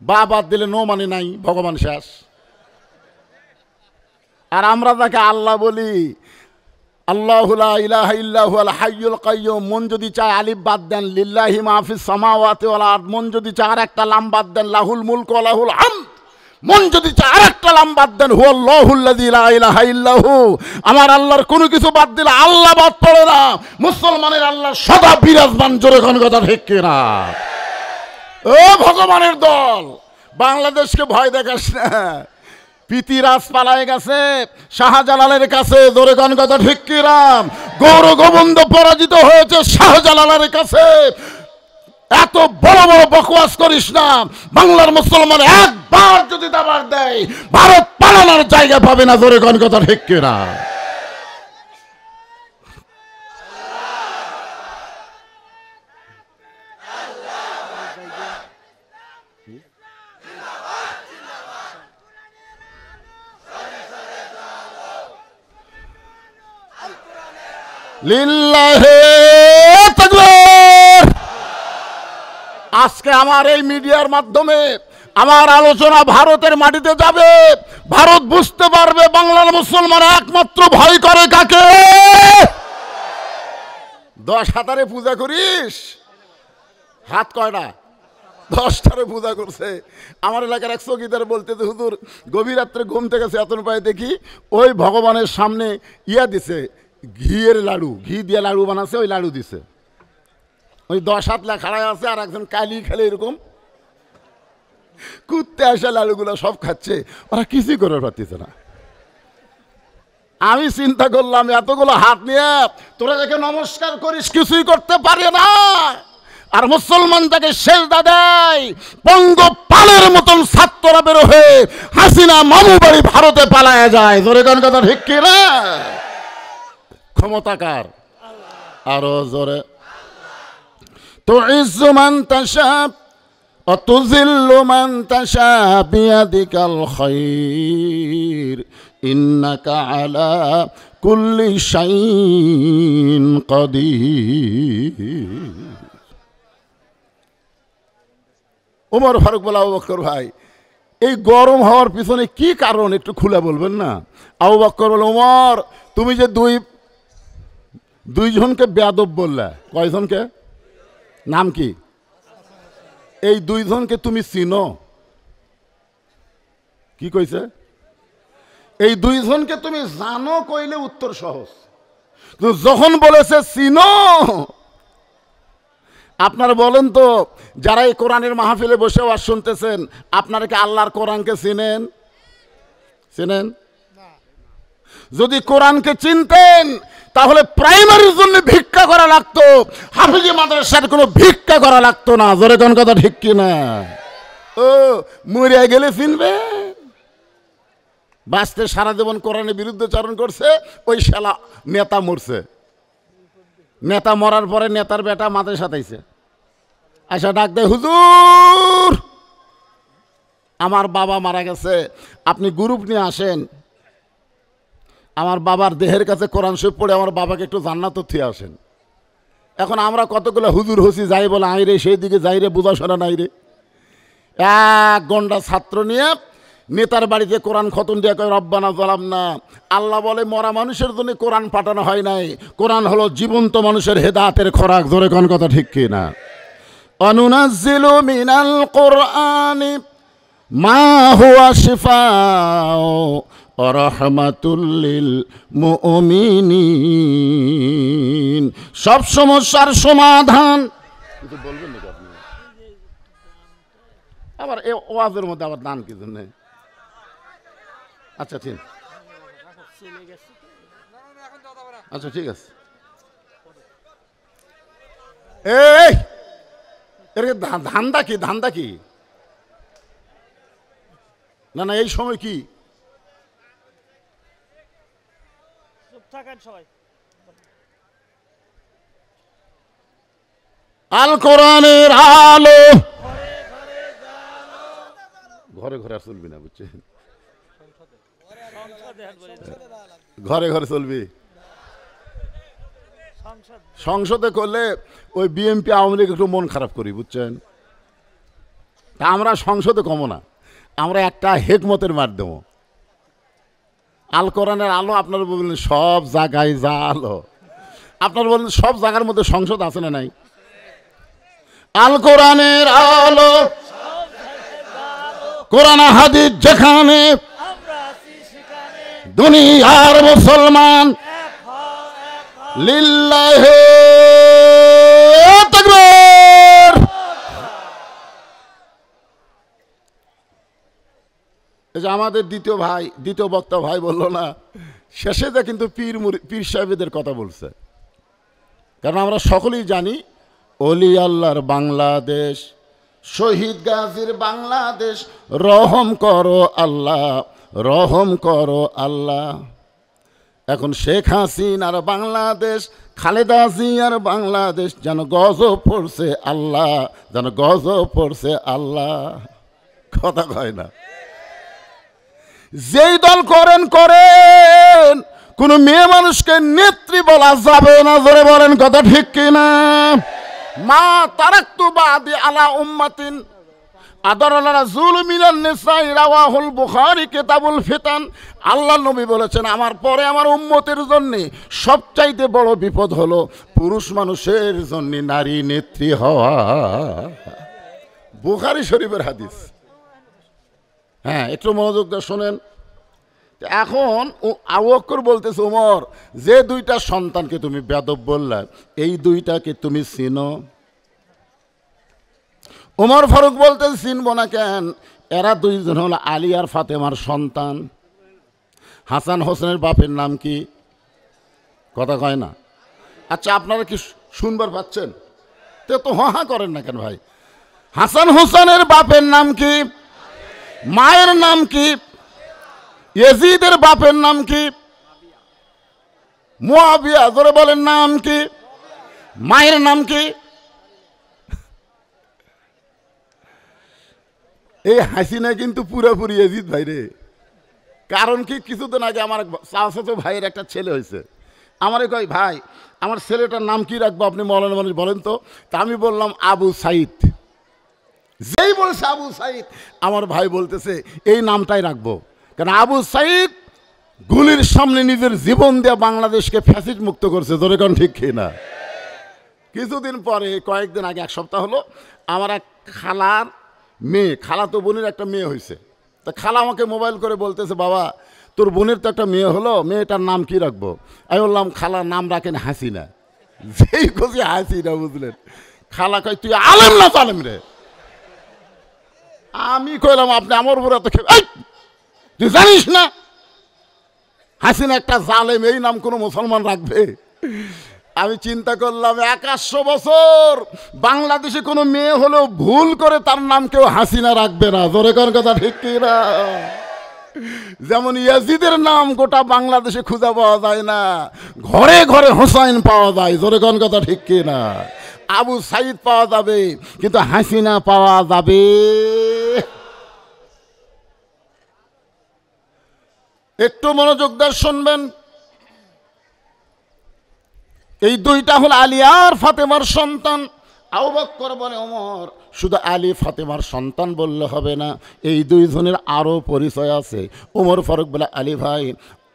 বা বাদ দিলে নো মানে নাই, ভগবান শেষ। আর আমরা যাকে আল্লাহ বলি, আল্লাহু লা ইলাহা ইল্লাহু আল হাইয়ুল কাইয়ুম, মন যদি চায় আলিফ বাদ দেন লিল্লাহি মা ফিস সামাওয়াতি ওয়াল আরদ, মন যদি চায় আরেকটা লাম বাদ দেন লাহুল মুলকু ওয়া লাহুল হামদ, মন যদি চায় আরেকটা লাম বাদ দেন হুয়াল্লাহুল্লাযী লা ইলাহা ইল্লাহু। আমার আল্লাহর কোনো কিছু বাদ দিলে আল্লাহ বাদ পড়ে না। মুসলমানের আল্লাহ সদা বিরাজমান। জোরে কোন কথা ঠিক কিনা? ও ভগবানের দল, বাংলাদেশকে ভয় দেখাস না। পিতিরাজ পালায় গেছে শাহজালালের কাছে। জোরে কোন কথা ঠিক কিনা? গৌর গোবিন্দ পরাজিত হয়েছে শাহজালালের কাছে। এত বড় বড় বকওয়াস করিস না। বাংলার মুসলমান একবার যদি দাবার দেয়, ভারত পালানোর জায়গা পাবে না। জোরে কোন কথা ঠিক কিনা? লিল্লাহি তাকবীর। আজকে আমার এই মিডিয়ার মাধ্যমে আমার আলোচনা ভারতের মাটিতে যাবে। ভারত বুঝতে পারবে বাংলার মুসলমান একমাত্র ভয় করে কাকে? 10 হাতারে পূজা করিস, হাত কয়টা? 10টারে পূজা করছে। আমার এলাকার এক চৌকিদার বলতেছে হুজুর গভীর রাত্রে ঘুম থেকে চেতন পায়ে দেখি ওই ভগবানের সামনে ইয়া দিছে, ঘিয়ের লাড়ু, ঘি দিয়ে লাড়ু বানাচ্ছে, ওই লাড়ু দিছে। ওই 10 হাত খাড়ায় আছে, আর একজন কালি খেলে এরকম কুত্তে আসা লাড়ুগুলো সব খাচ্ছে। ওরা কিছুই করে পারতেছে না। আমি চিন্তা করলাম এতগুলো হাত নিয়ে তোরা দেখে নমস্কার করিস, কিছুই করতে পারে না। আর মুসলমান তাকে সেজদা দেয়। পঙ্গপালের মতন ছাত্ররা বের হয়ে হাসিনা মামু বাড়ি ভারতে পালায় যায়। জোরে কোন কথা ঠিক কি না? ক্ষমতাকার আরো জোরে। তুইজ্জু মান তাশা ওয়া তুযিল্লু মান তাশা বিয়াদিকাল খায়র ইন্নাকা আলা কুল্লি শাইইন কাদির। ওমর ফারুক বলে, আবু বকর ভাই, এই গরম হওয়ার পিছনে কি কারণ একটু খুলে বলবেন না? আবু বকর বলে, ওমর, তুমি যে দুইজনকে বেয়াদব বললে, কয়জনকে? নাম কি? এই দুইজনকে তুমি চিনো? কি কইছে? এই দুইজনকে তুমি জানো কইলে উত্তর সহজ, যখন বলেছে চিনো, আপনারা বলেন তো, যারা এই কোরআনের মাহফিলে বসে ওয়াজ শুনতেছেন, আপনারা কি আল্লাহর কোরআনকে চিনেন? চিনেন? যদি কোরআনকে চিনতেন তাহলে প্রাইমারির জন্য ভিক্ষা করা লাগতো, হাফিজি মাদ্রাসার কোনো ভিক্ষা করা লাগতো না। জোরে কোন কথা ঠিক কিনা? ও মরিয়া গেলে চিনবে? বাঁচতে সারা জীবন কোরআনের বিরুদ্ধে চারণ করছে, ওই শালা নেতা মরছে। নেতা মরার পরে নেতার বেটা মাদ্রাসা আইছে, আচ্ছা ডাক দেয়, হুজুর আমার বাবা মারা গেছে, আপনি গ্রুপ নিয়ে আসেন, আমার বাবার দেহের কাছে কোরআন শরীফ পড়ে আমার বাবাকে একটু জান্নাত থিয়ে আসেন। এখন আমরা কতগুলো হুজুর হসি যাই বলে, আই রে সেই দিকে যাই রে, বোঝাশোনা নাই রে। এক গন্ডা ছাত্র নিয়ে নেতার বাড়িতে কোরআন খতম দিয়ে কয় রব্বানা যালামনা। আল্লাহ বলে, মরা মানুষের জন্য কোরআন পাঠানো হয় নাই, কোরআন হলো জীবন্ত মানুষের হেদায়েতের খোরাক। জোরে কোন কথা ঠিক কি না? অনুনাজ্জিলু মিনাল কোরআনি মা হুয়া শিফাউ ওয়া রাহমাতুল লিল মুমিনিন। সব সমস্যার সমাধান। কিছু বলবেন নাকি আপনি? আবার এই ওয়াজের মধ্যে আবার দান কি জন্য? আচ্ছা ঠিক, আচ্ছা ঠিক আছে। এই এর ধান্দা কি? ধান্দা কি? না না, এই সময় কি আল কোরআনের আলো ঘরে ঘরে আর চলবি না, বুঝছেন? ঘরে ঘরে চলবি। সংসদে করলে ওই বিএনপি আওয়ামী লীগ একটু মন খারাপ করি, বুঝছেন? তা আমরা সংসদে কমো না, আমরা একটা হেকমতের মাধ্যম আল কোরআনের আলো। আপনারা বললেন সব জায়গায় যা আলো, আপনারা বললেন সব জায়গার মধ্যে সংসদ আছে না নাই? আল কোরআনের আলো, কোরআন হাদিস যেখানে, দুনিয়ার মুসলমান লিল্লাহে তাকবীর। এই যে আমাদের দ্বিতীয় বক্তা ভাই বললো না, শেষে যে কিন্তু পীর সাহেবদের কথা বলছে। কারণ আমরা সকলেই জানি, ওলি আল্লাহর বাংলাদেশ, শহীদ গাজীর বাংলাদেশ, রহম করো আল্লাহ, রহম করো আল্লাহ। এখন শেখ হাসিনার বাংলাদেশ, খালেদা জিয়ার বাংলাদেশ, যেন গজব পড়ছে আল্লাহ, যেন গজব পড়ছে আল্লাহ। কথা কয় না? যেই দল করেন, কোন মেয়ে মানুষকে নেত্রী বলা যাবে না। জোরে বলেন কথা ঠিক কিনা? মা তারাকতু বাদি আলা উম্মাতিন আদারালা যুলমিনান নিসাই, রাওয়াহুল বুখারী কিতাবুল ফিতান। আল্লাহ নবী বলেছেন, আমার পরে আমার উম্মতের জন্য সবচাইতে বড় বিপদ হলো পুরুষ মানুষের জন্য নারী নেত্রী হওয়া। বুখারী শরীফের হাদিস। হ্যাঁ, একটু মনোযোগ দিয়ে শোনেন। এখন আবু বকর বলতেছে, ওমর, যে দুইটা সন্তানকে তুমি বেয়াদব বললা, এই দুইটাকে তুমি চিনো? ওমর ফারুক বলতেছে, চিনবো না কেন? এরা দুইজন হলো আলী আর ফাতেমার সন্তান। হাসান হোসেনের বাপের নাম কি? কথা কয় না? আচ্ছা, আপনারা কি শুনবার পাচ্ছেন? তো হা করেন না কেন ভাই? হাসান হোসেনের বাপের নাম কি? মায়ের নাম কি? ইয়াজিদের বাপের নাম কি? মুআবিয়া। জোরে বলেন নাম কি? মায়ের নাম কি? এই হাসিনা কিন্তু পুরোপুরি ইয়াজিদ ভাই রে। কারণ কি, কিছুদিন আগে আমার চাচাতো ভাইয়ের একটা ছেলে হয়েছে। আমারে কয়, ভাই আমার ছেলেটার নাম কি রাখবো আপনি মৌলানা মানুষ বলেন তো। তা আমি বললাম আবু সাইদ। যেই বলছে আবু সাইদ, আমার ভাই বলতেছে এই নামটাই রাখবো, কারণ আবু সাইদ গুলির সামনে নিজের জীবন দিয়ে বাংলাদেশকে ফ্যাসিড মুক্ত করছে। ধরে কোন ঠিক কিনা? কিছুদিন পরে, কয়েকদিন আগে, এক সপ্তাহ হলো, আমার এক খালার মেয়ে, খালাতো বোনের একটা মেয়ে হয়েছে। তা খালা আমাকে মোবাইল করে বলতেছে, বাবা তোর বোনের তো একটা মেয়ে হলো, মেয়েটার নাম কি রাখবো? আমি বললাম, খালার নাম রাখেন হাসিনা। যেই খুশি হাসিনা, বুঝলেন? খালা কয়, তুই আলেম না আলেম রে? আমি কইলাম, আপনি আমার উপরে এত তুই জানিস না হাসিনা একটা জালেম, এই নাম কোনো মুসলমান রাখবে? আমি চিন্তা করলাম, 100 বছর বাংলাদেশে কোনো মেয়ে হলেও ভুল করে তার নাম কেউ হাসিনা রাখবে না। জোরে কোন কথা ঠিক কিনা? যেমন ইয়াজিদের নাম গোটা বাংলাদেশে খুঁজে পাওয়া যায় না, ঘরে ঘরে হোসাইন পাওয়া যায়। জোরে কোন কথা ঠিক কিনা? আবু সাইদ পাওয়া যাবে, কিন্তু হাসিনা পাওয়া যাবে। একটু মনোযোগ দিয়ে শুনবেন। এই দুইটা হল আলী আর ফাতেমার সন্তান। আবু বকর বলে, ওমর শুধু আলী ফাতেমার সন্তান বললে হবে না, এই দুইজনের আরও পরিচয় আছে। ওমর ফারুক বলে, আলী ভাই।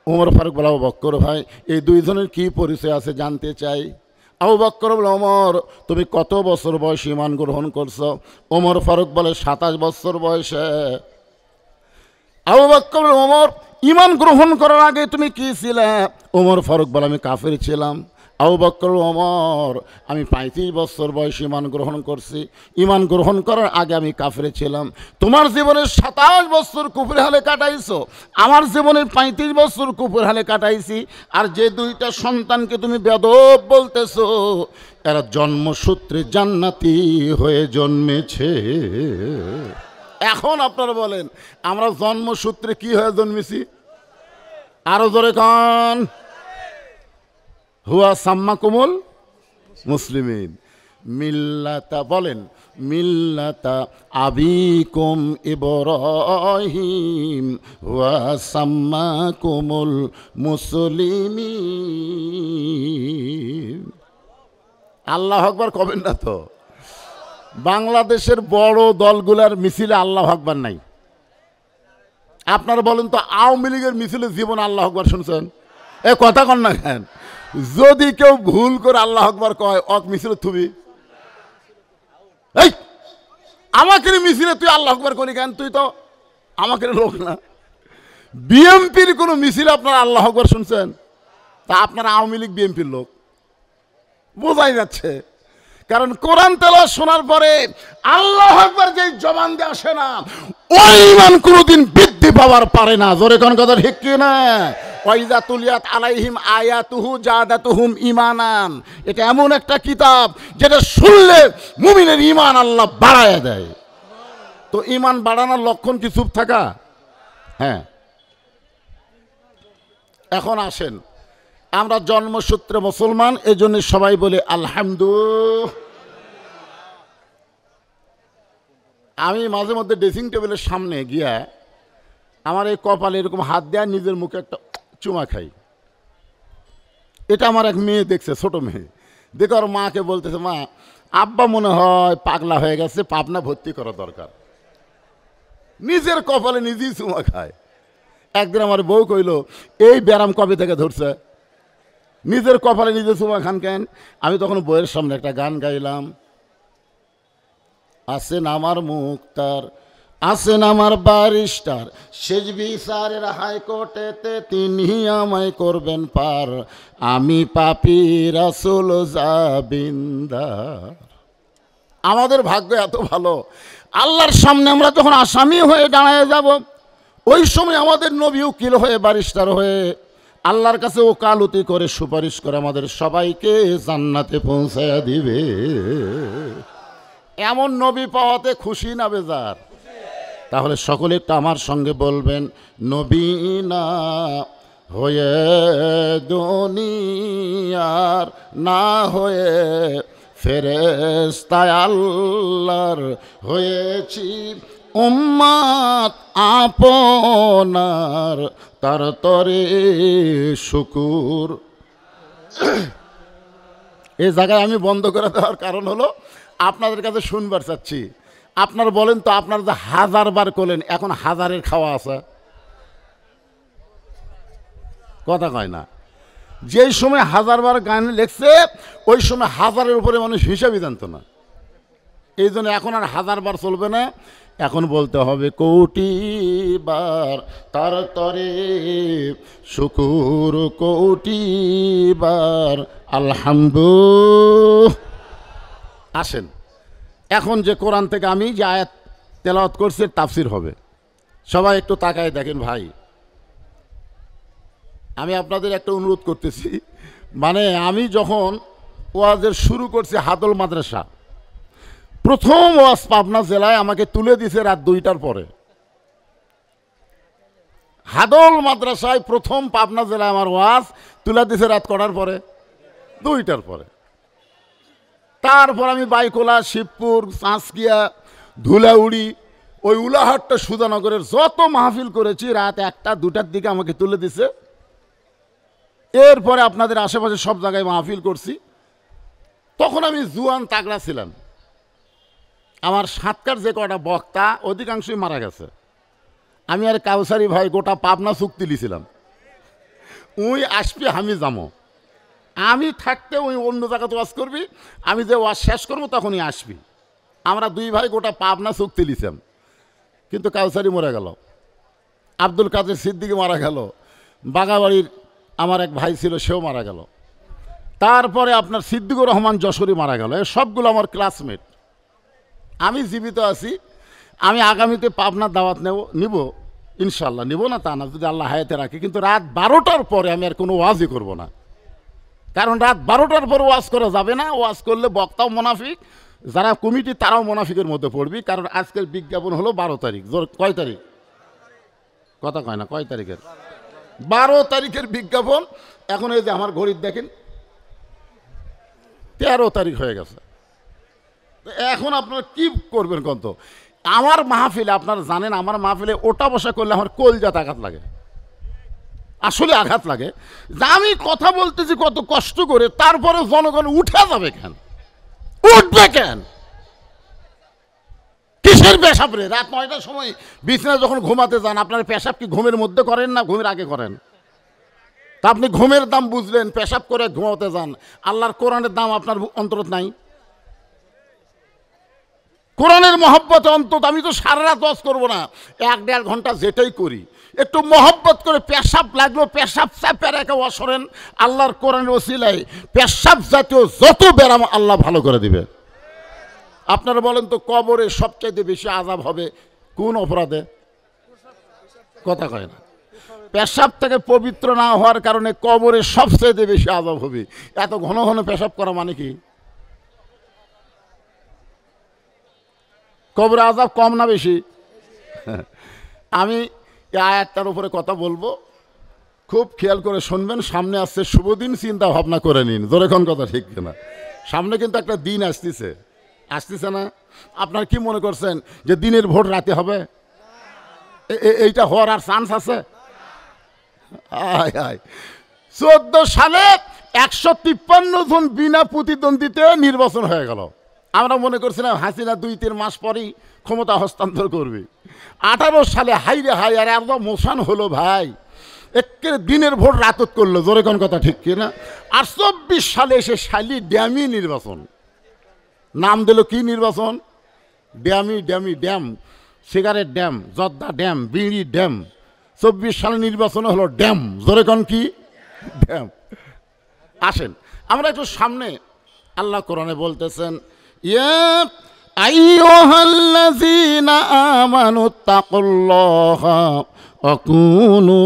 ওমর ফারুক বলে, আবু বকর ভাই, এই দুইজনের কি পরিচয় আছে জানতে চাই। আবু বকর বলে, ওমর তুমি কত বছর বয়সে ঈমান গ্রহণ করছো? ওমর ফারুক বলে, 27 বছর বয়সে। আবু বকর বলে, ওমর ঈমান গ্রহণ করার আগে তুমি কি ছিলে? ওমর ফারুক বলে, আমি কাফের ছিলাম। আবু বকর, ওমর আমি 35 বছর বয়সে ঈমান গ্রহণ করছি, ঈমান গ্রহণ করার আগে আমি কাফের ছিলাম। তোমার জীবনের 27 বছর কুফর হালে কাটাইছো, আমার জীবনের 35 বছর কুফর হালে কাটাইছি। আর যে দুইটা সন্তানকে তুমি বেদব বলতেছো, এরা জন্মসূত্রে জান্নাতি হয়ে জন্মেছে। এখন আপনারা বলেন, আমরা জন্মসূত্রে কি হয়ে জন্মেছি? আরো জোরে কান। হুয়া সাম্মাকুমুল মুসলিমিন মিল্লাতা, বলেন মিল্লাতা আবিকুম ইব্রাহিম হুয়া সাম্মাকুমুল মুসলিমিন। আল্লাহু আকবার কবেন না তো? বাংলাদেশের বড় দলগুলার মিছিলে আল্লাহু আকবার নাই। আপনারা বলেন তো, আওয়ামী লীগের মিছিলে জীবন আল্লাহু আকবার শুনছেন? এ কথা কন না কেন? যদি কেউ ভুল করে আল্লাহু আকবার কয়, অক মিছিলে থুবি। এই আমাকে মিছিলে তুই আল্লাহু আকবার করি কেন? তুই তো আমাকে লোক না। বিএমপির কোন মিছিলে আপনারা আল্লাহু আকবার শুনছেন? তা আপনারা আওয়ামী লীগ বিএমপির লোক, বোঝাই যাচ্ছে। কারণ কোরআন তেলাওয়াত শোনার পরে আল্লাহু আকবার যেই জবান দিয়ে আসে না, ওই ঈমান কোনোদিন বৃদ্ধি পাওয়ার পারে না। জোরে কোন কথা ঠিক কি না? ওয়াইজা তুলিয়াত আলাইহিম আয়াতুহু জাদাতুহুম ঈমানান। এটা এমন একটা কিতাব যেটা শুনলে মুমিনের ঈমান আল্লাহ বাড়ায় দেয়। তো ঈমান বাড়ানোর লক্ষণ কি চুপ থাকা? হ্যাঁ। এখন আসেন, আমরা জন্মসূত্রে মুসলমান, এজন্য সবাই বলে আলহামদুলিল্লাহ। আমি মাঝে মধ্যে ড্রেসিং টেবিলের সামনে গিয়া আমার এই কপালে এরকম হাত দেয়া নিজের মুখে একটা চুমা খাই। এটা আমার এক মেয়ে দেখছে, ছোট মেয়ে দেখে ওর মাকে বলতেছে, মা আব্বা মনে হয় পাগলা হয়ে গেছে, পাবনা ভর্তি করা দরকার। নিজের কপালে নিজেই চুমা খায়। একদিন আমার বউ কইল, এই ব্যারাম কবে থেকে ধরছে? নিজের কপালে নিজে চুমা খান কেন? আমি তখন বইয়ের সামনে একটা গান গাইলাম, আছেন আমার মুক্তার, আছেন আমার ব্যারিস্টার, শেষ বিচারের হাইকোর্টেতে তিনি আমায় করবেন পার, আমি পাপী রাসূল জাবিন্দার। আমাদের ভাগ্য এত ভালো, আল্লাহর সামনে আমরা যখন আসামি হয়ে দাঁড়ায় যাব, ওই সময় আমাদের নবী উকিল হয়ে, ব্যারিস্টার হয়ে আল্লাহর কাছে ওকালতি করে সুপারিশ করে আমাদের সবাইকে জান্নাতে পৌঁছায়া দিবে। এমন নবী পাওয়াতে খুশি না বেজার? তাহলে সকলে একটু আমার সঙ্গে বলবেন, নবী না হয়ে দুনিয়ার, না হয়ে ফেরেশতা আল্লাহর হয়েছি উম্মত আপনার, তার তরে শুকুর। এই জায়গায় আমি বন্ধ করে দেওয়ার কারণ হলো আপনাদের কাছে শুনবার চাচ্ছি। আপনারা বলেন তো, আপনারা যে 1000 বার করলেন, এখন 1000-এর খাওয়া আছে? কথা কয় না। যেই সময় 1000 বার গান লেখছে ওই সময় 1000-এর উপরে মানুষ হিসাবই জানতো না। এই জন্য এখন আর 1000 বার চলবে না, এখন বলতে হবে কোটি বার তার তরে শুকুর, কোটি বার আলহামদুলিল্লাহ। আসেন, এখন যে কোরআন থেকে আমি যে আয়াত তেলাওয়াত করছি তাফসির হবে। সবাই একটু তাকায় দেখেন ভাই, আমি আপনাদের একটা অনুরোধ করতেছি। মানে আমি যখন ওয়াজের শুরু করছি হাদল মাদ্রাসা, প্রথম ওয়াজ পাবনা জেলায় আমাকে তুলে দিছে রাত 2টার পরে। হাদল মাদ্রাসায় প্রথম পাবনা জেলায় আমার ওয়াজ তুলে দিছে রাত কটার পরে? 2টার পরে। তারপর আমি বাইকোলা, শিবপুর, চাঁচকিয়া, ধুলাউড়ি, ওই উলাহাট্টা, সুধানগরের যত মাহফিল করেছি রাত 1টা 2টার দিকে আমাকে তুলে দিছে। এরপরে আপনাদের আশেপাশে সব জায়গায় মাহফিল করছি। তখন আমি জুয়ান তাগড়া ছিলাম। আমার সাতকার যে কটা বক্তা অধিকাংশই মারা গেছে। আমি আর কাউসারি ভাই গোটা পাবনা চুক্তি লিছিলাম, উই আসবি আমি যাবো, আমি থাকতে ওই অন্য জায়গাতে ওয়াজ করবি, আমি যে ওয়াজ শেষ করবো তখনই আসবি। আমরা 2 ভাই গোটা পাবনা চুক্তি লিছিলাম। কিন্তু কাউসারি মরে গেল, আব্দুল কাদের সিদ্দিকী মারা গেল, বাগাবাড়ির আমার এক ভাই ছিল সেও মারা গেল, তারপরে আপনার সিদ্দিকুর রহমান যশোরী মারা গেল। সবগুলো আমার ক্লাসমেট। আমি জীবিত আছি, আমি আগামীতে পাবনার দাওয়াত নিব ইনশাল্লাহ, নিব না তা না, যদি আল্লাহ হায়াতে রাখে। কিন্তু রাত 12টার পরে আমি আর কোনো ওয়াজই করব না, কারণ রাত 12টার পরে ওয়াজ করা যাবে না। ওয়াজ করলে বক্তাও মুনাফিক, যারা কমিটি তারাও মুনাফিকের মধ্যে পড়বি। কারণ আজকের বিজ্ঞাপন হলো 12 তারিখ। কয় তারিখ? কথা কয় না, কয় তারিখের? 12 তারিখের বিজ্ঞাপন। এখন এই যে আমার ঘড়ির দেখেন 13 তারিখ হয়ে গেছে। এখন আপনারা কি করবেন কত? আমার মাহফিলে আপনারা জানেন, আমার মাহফিলে ওটা বসা করলে আমার কলজাতে আঘাত লাগে, আসলে আঘাত লাগে। যে আমি কথা বলতেছি কত কষ্ট করে, তারপরে জনগণ উঠে যাবে কেন? উঠবে কেন? কিসের পেশাব রে? রাত 9টার সময় বিছানায় যখন ঘুমাতে যান, আপনার পেশাব কি ঘুমের মধ্যে করেন না ঘুমের আগে করেন? তা আপনি ঘুমের দাম বুঝলেন, পেশাব করে ঘুমাতে যান। আল্লাহর কোরআনের দাম আপনার অন্তরত নাই? কোরআনের মহব্বতে অন্তত আমি তো সারা রাত ওয়াজ করবো না, 1-1.5 ঘন্টা যেটাই করি একটু মহব্বত করে। পেশাব লাগলো, পেশাব চাপে রেখে ওয়াজ করেন। আল্লাহর কোরআনের ওসিলায় পেশাব জাতীয় যত ব্যারাম আল্লাহ ভালো করে দিবে। আপনারা বলেন তো, কবরে সবচাইতে বেশি আযাব হবে কোন অপরাধে? কথা কয় না। পেশাব থেকে পবিত্র না হওয়ার কারণে কবরে সবচাইতে বেশি আযাব হবে। এত ঘন ঘন পেশাব করা মানে কি? কবরে আযাব কম না বেশি? আমি এই আয়াতটার উপরে কথা বলবো, খুব খেয়াল করে শুনবেন। সামনে আসছে শুভদিন, চিন্তা ভাবনা করে নিন। জোরেখন কথা ঠিক কিনা? সামনে কিন্তু একটা দিন আসতেছে, আসতেছে না? আপনার কি মনে করছেন যে দিনের ভোট রাতে হবে? এইটা হওয়ার আর চান্স আছে? 14 সালে 153 জন বিনা প্রতিদ্বন্দ্বিতে নির্বাচন হয়ে গেল। আমরা মনে করছিলাম হাসিনা 2-3 মাস পরেই ক্ষমতা হস্তান্তর করবে। 18 সালে হাইরে হাই, আর একদম মোশন হলো ভাই, একের দিনের ভোট রাতত করলো। জোরে কোন কথা ঠিক কিনা? আর 24 সালে এসে শালি ড্যামি নির্বাচন। নাম দিল কি নির্বাচন? ড্যামি, ড্যামি ড্যাম, সিগারেট ড্যাম, জর্দা ড্যাম, বিড়ি ড্যাম। 24 সালে নির্বাচন হলো ড্যাম। জোরে কোন কি? ড্যাম। আসেন আমরা একটু সামনে, আল্লাহ কোরআনে বলতেছেন, ইয়া আইয়ুহাল্লাযীনা আমানুত্তাকুল্লাহা ওয়া কুনু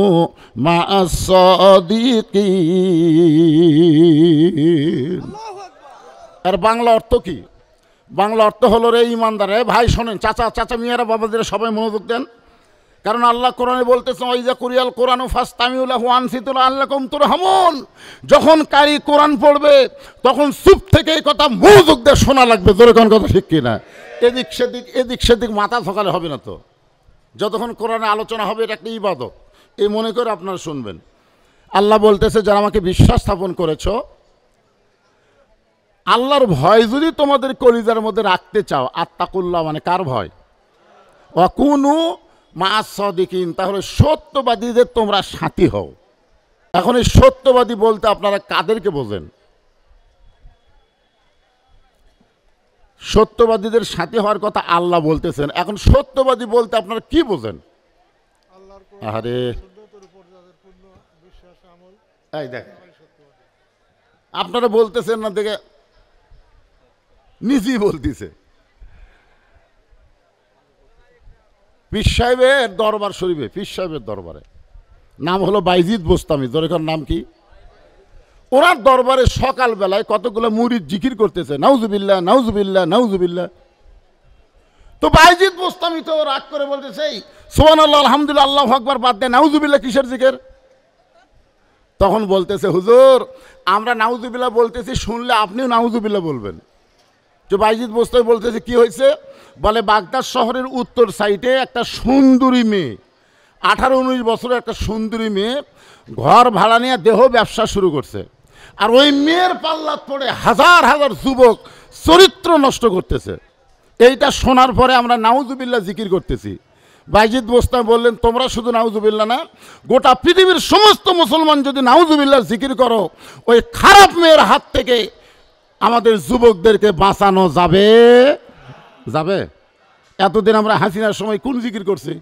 মা'আস সাদিকিন। আর বাংলা অর্থ কি? বাংলা অর্থ হলো, রে ইমানদার, ভাই শোনেন, চাচা মিয়ারা বাবাদের সবাই মনোযোগ দেন। কারণ আল্লাহ কোরআনে বলতেছেন, ওয়াইজা কুরিয়াল কোরআন ফাসতামিউ লাহু ওয়ানসিতু লাআল্লাকুম তুরহামুন। যখন কারি কোরআন পড়বে তখন চুপ থেকে এই কথা মনোযোগ দিয়ে শোনা লাগবে। জোরে কোন কথা ঠিক কিনা? এদিক সেদিক মাথা ঝোঁকালে হবে না তো। যতক্ষণ কোরআনে আলোচনা হবে, এটা একটা ইবাদত। এই মনে করে আপনারা শুনবেন। আল্লাহ বলতেছে, যারা আমাকে বিশ্বাস স্থাপন করেছ, আল্লাহর ভয় যদি তোমাদের কলিজার মধ্যে রাখতে চাও, আত্তাকুল্লাহ মানে কার ভয়, ওয়াকুনু মা'আস সাদিকিন, তাহলে সত্যবাদীদের তোমরা সাথী হও। এখন এই সত্যবাদী বলতে আপনারা কাদেরকে বোঝেন? সত্যবাদীদের সাথে হওয়ার কথা আল্লাহ বলতেছেন, এখন সত্যবাদী বলতে আপনারা কি বোঝেন? আরে এই দেখেন, আপনারা বলতেছেন না, দেখে নিজেই বলতেছে। পীর সাহেবের দরবার শরীফে, পীর সাহেবের দরবারে, নাম হলো বাইজিদ বোস্তামি, দরকার নাম কি? ওনার দরবারে সকালবেলায় কতগুলো মুরিদ জিকির করতেছে, নাউজুবিল্লাহ নাউজুবিল্লাহ নাউজুবিল্লাহ। তো বাইজিদ বোস্তামি তো রাগ করে বলতেছে, সুবহানাল্লাহ আলহামদুলিল্লাহ আল্লাহু আকবার বাদ দেয়, নাউজুবিল্লাহ কিসের জিকির? তখন বলতেছে, হুজুর আমরা নাউজুবিল্লাহ বলতেছি, শুনলে আপনিও নাউজুবিল্লাহ বলবেন। যে বাইজিদ বোস্তামি বলতেছে, কি হয়েছে? বলে, বাগদাদ শহরের উত্তর সাইডে একটা সুন্দরী মেয়ে, 18-19 বছরের একটা সুন্দরী মেয়ে ঘর ভাড়া নিয়ে দেহ ব্যবসা শুরু করছে। আর ওই মেয়ের পাল্লাত পড়ে হাজার হাজার যুবক চরিত্র নষ্ট করতেছে। এইটা শোনার পরে আমরা নাউজুবিল্লাহ জিকির করতেছি। বাইজিদ বোস্তামি বললেন, তোমরা শুধু নাউজুবিল্লাহ না, গোটা পৃথিবীর সমস্ত মুসলমান যদি নাউজুবিল্লাহ জিকির করো, ওই খারাপ মেয়ের হাত থেকে আমাদের যুবকদেরকে বাঁচানো যাবে। যাবে? এতদিন আমরা হাসিনার সময় কোন জিকির করছি?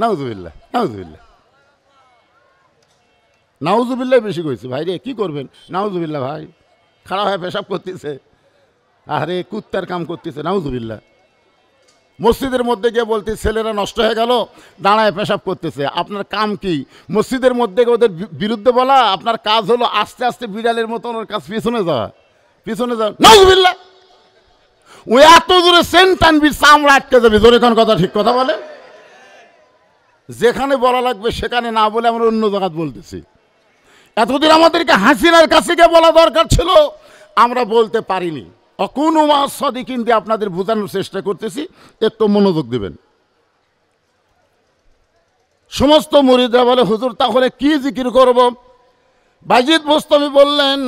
নাউজুবিল্লাহ নাউজুবিল্লাহ নাউজুবিল্লাহ বেশি কইছি। ভাই রে, কি করবেন? নাউজুবিল্লাহ। ভাই খারাপ হয়ে পেশাব করতেছে, আরে কুত্তার কাম করতেছে, নাউজুবিল্লাহ। মসজিদের মধ্যে গিয়ে বলতে, ছেলেরা নষ্ট হয়ে গেল, দাঁড়ায় পেশাব করতেছে, আপনার কাম কি? মসজিদের মধ্যে ওদের বিরুদ্ধে বলা? আপনার কাজ হলো আস্তে আস্তে বিড়ালের মতন ওর কাজ পিছনে যাওয়া, পিছনে যাওয়া। নাউজুবিল্লাহ। ওই এত জোরে সেন টানবি, চামড়া আটকে যাবি। জোরে কোন কথা, ঠিক কথা বলে। যেখানে বলা লাগবে সেখানে না বলে আমরা অন্য জায়গায় বলতেছি। এতদিন আমাদেরকে হাসিনার কাছে গিয়ে বলা দরকার ছিল, আমরা বলতে পারিনি। অকুনু মা'আস সাদিকিন দিয়ে আপনাদের বোঝানোর চেষ্টা করতেছি, একটু মনোযোগ দিবেন। সমস্ত মুরিদরা বলে, হুজুর তাহলে কি জিকির করব? বাইজিদ বোস্তামি বললেন,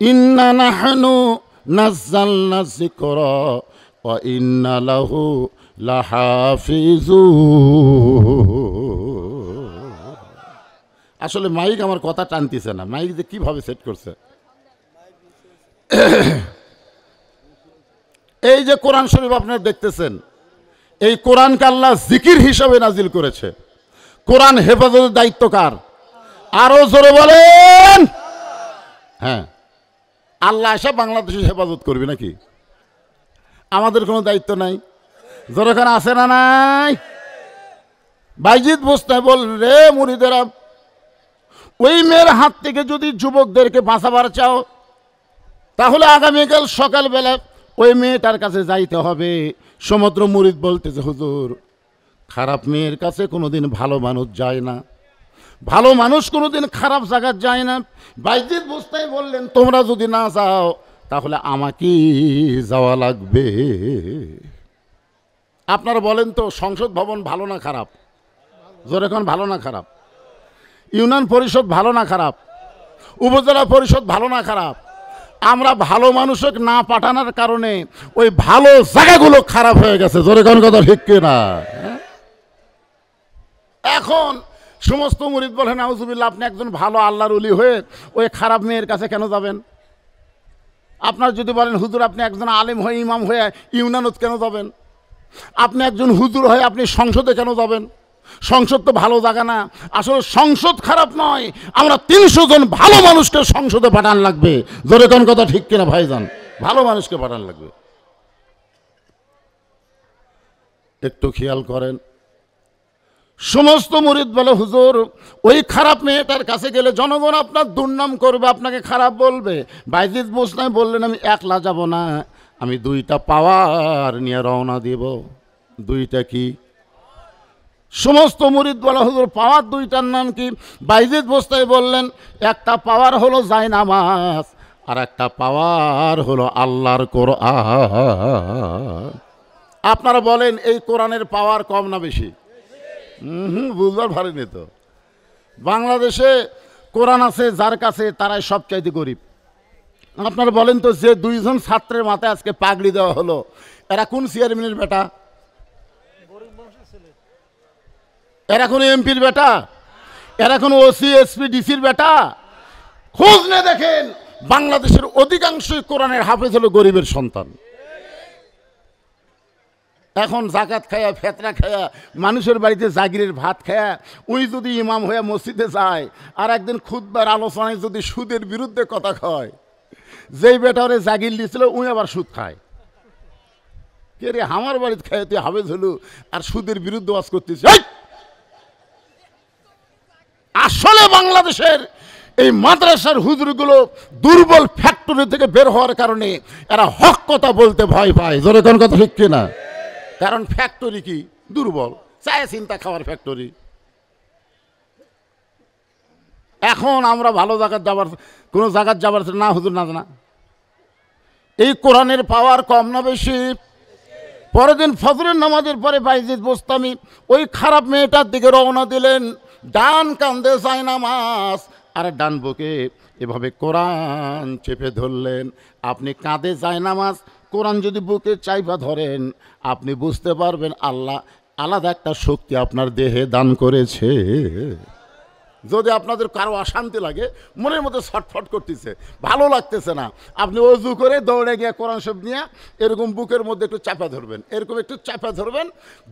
ইন্না নাহনু নাযালনা যিকরা ওয়া ইন্না লাহু লাহাফিজুন। আসলে মাইক আমার কথা টানতেছে না, মাইক যে কিভাবে সেট করছে। এই যে কোরআন শরীফ আপনারা দেখতেছেন, এই কোরআনকে আল্লাহ জিকির হিসাবে নাজিল করেছে। কোরআন হেফাজতের দায়িত্ব কার? আরো জোরে বলেন। হ্যাঁ, আল্লাহ এসে বাংলাদেশের হেফাজত করবে নাকি? আমাদের কোনো দায়িত্ব নাই? জোরেখানে আছে না নাই? বাইজিদ বোস্তামি বল, রে মুরিদেরা, ওই মেয়ের হাত থেকে যদি যুবকদেরকে বাঁচাবার চাও, তাহলে আগামীকাল সকালবেলা ওই মেয়েটার কাছে যাইতে হবে। সমুদ্র মুরিদ বলতেছে, হুজুর খারাপ মেয়ের কাছে কোনোদিন ভালো মানুষ যায় না, ভালো মানুষ কোনোদিন খারাপ জায়গায় যায় না। বাইজিদ বোস্তামি বললেন, তোমরা যদি না যাও তাহলে আমাকেই যাওয়া লাগবে। আপনারা বলেন তো, সংসদ ভবন ভালো না খারাপ? জোরে কোন, ভালো না খারাপ? ইউনিয়ন পরিষদ ভালো না খারাপ? উপজেলা পরিষদ ভালো না খারাপ? আমরা ভালো মানুষকে না পাঠানোর কারণে ওই ভালো জায়গাগুলো খারাপ হয়ে গেছে। জোরে কোন কথা, ঠিক কিনা? এখন সমস্ত মুরিদ বলে, নাউজুবিল্লাহ, আপনি একজন ভালো আল্লাহর ওলি হয়ে ওই খারাপ মেয়ের কাছে কেন যাবেন? আপনার যদি বলেন, হুজুর আপনি একজন আলেম হয়ে, ইমাম হয়ে ইউনিয়নত কেন যাবেন? আপনি একজন হুজুর হয়ে আপনি সংসদে কেন যাবেন? সংসদ তো ভালো জায়গা না। আসলে সংসদ খারাপ নয়, আমরা 300 জন ভালো মানুষকে সংসদে পাঠান লাগবে। জোরে কোন কথা, ঠিক কিনা ভাইজান? ভালো মানুষকে পাঠান লাগবে। একটু খেয়াল করেন। সমস্ত মুরিদ বলে, হুজুর ওই খারাপ মেয়েটার কাছে গেলে জনগণ আপনার দুর্নাম করবে, আপনাকে খারাপ বলবে। বাইজিদ বোস্তামি বললেন, আমি একলা যাব না, আমি 2টা পাওয়ার নিয়ে রওনা দেব। 2টা কি? সমস্ত মুরিদ বলে, হুজুর পাওয়ার 2টার নাম কি? বাইজিদ বোস্তামি বললেন, একটা পাওয়ার হলো জায়নামাজ, আর একটা পাওয়ার হলো আল্লাহর কোরআন। আপনারা বলেন, এই কোরআনের পাওয়ার কম না বেশি? বুঝবার পারিনি তো। বাংলাদেশে কোরআন আছে যার কাছে, তারাই সবচাইতে গরিব। আপনারা বলেন তো, যে 2 জন ছাত্রের মাথায় আজকে পাগড়ি দেওয়া হলো, এরা কোন চেয়ারম্যানের বেটা? এরা কোন এমপির বেটা? এরা কোন ওসি এসপি ডিসির বেটা? খোঁজ নিয়ে দেখেন, বাংলাদেশের অধিকাংশই কোরআনের হাফেজ হলো গরিবের সন্তান। এখন জাকাত খায়া, ফেতরা খায়া, মানুষের বাড়িতে জাগিরের ভাত খায়া, ওই যদি ইমাম হয়ে মসজিদে যায় আর একদিন খুতবার আলোচনায় যদি সুদের বিরুদ্ধে কথা কয়, যেই বেটারে জাগির দিয়েছিল ওই আবার সুদ খায়। কে রে, আমার বাড়িতে খায় তুই হাফেজ হলো আর সুদের বিরুদ্ধে ওয়াজ করতেছিস? আসলে বাংলাদেশের এই মাদ্রাসার হুজুরগুলো দুর্বল ফ্যাক্টরি থেকে বের হওয়ার কারণে এরা হক কথা বলতে ভয় পায়। জোরে কোন কথা ঠিক কিনা? কারণ ফ্যাক্টরি কি দুর্বল, চায় চিন্তা খাওয়ার ফ্যাক্টরি। এখন আমরা ভালো জায়গায় যাবার, কোনো জায়গায় যাবার না হুজুর না জানা, এই কোরআনের পাওয়ার কম না বেশি? পরের দিন ফজরের নামাজের পরে বাইজিদ বোস্তামি ওই খারাপ মেয়েটার দিকে রওনা দিলেন। ডান কান্দে যায় নামাজ আর ডান বুকে এভাবে কোরআন চেপে ধরলেন। আপনি কাঁধে যায় নামাজ, কোরআন যদি বুকে চাইপা ধরেন, আপনি বুঝতে পারবেন আল্লাহ আলাদা একটা শক্তি আপনার দেহে দান করেছে। যদি আপনাদের কারো অশান্তি লাগে, মনের মধ্যে ছটফট করতেছে, ভালো লাগতেছে না, আপনি অজু করে দৌড়ে গিয়ে কোরআন শরীফ নিয়ে এরকম বুকের মধ্যে একটু চাপা ধরবেন, এরকম একটু চাপা ধরবেন।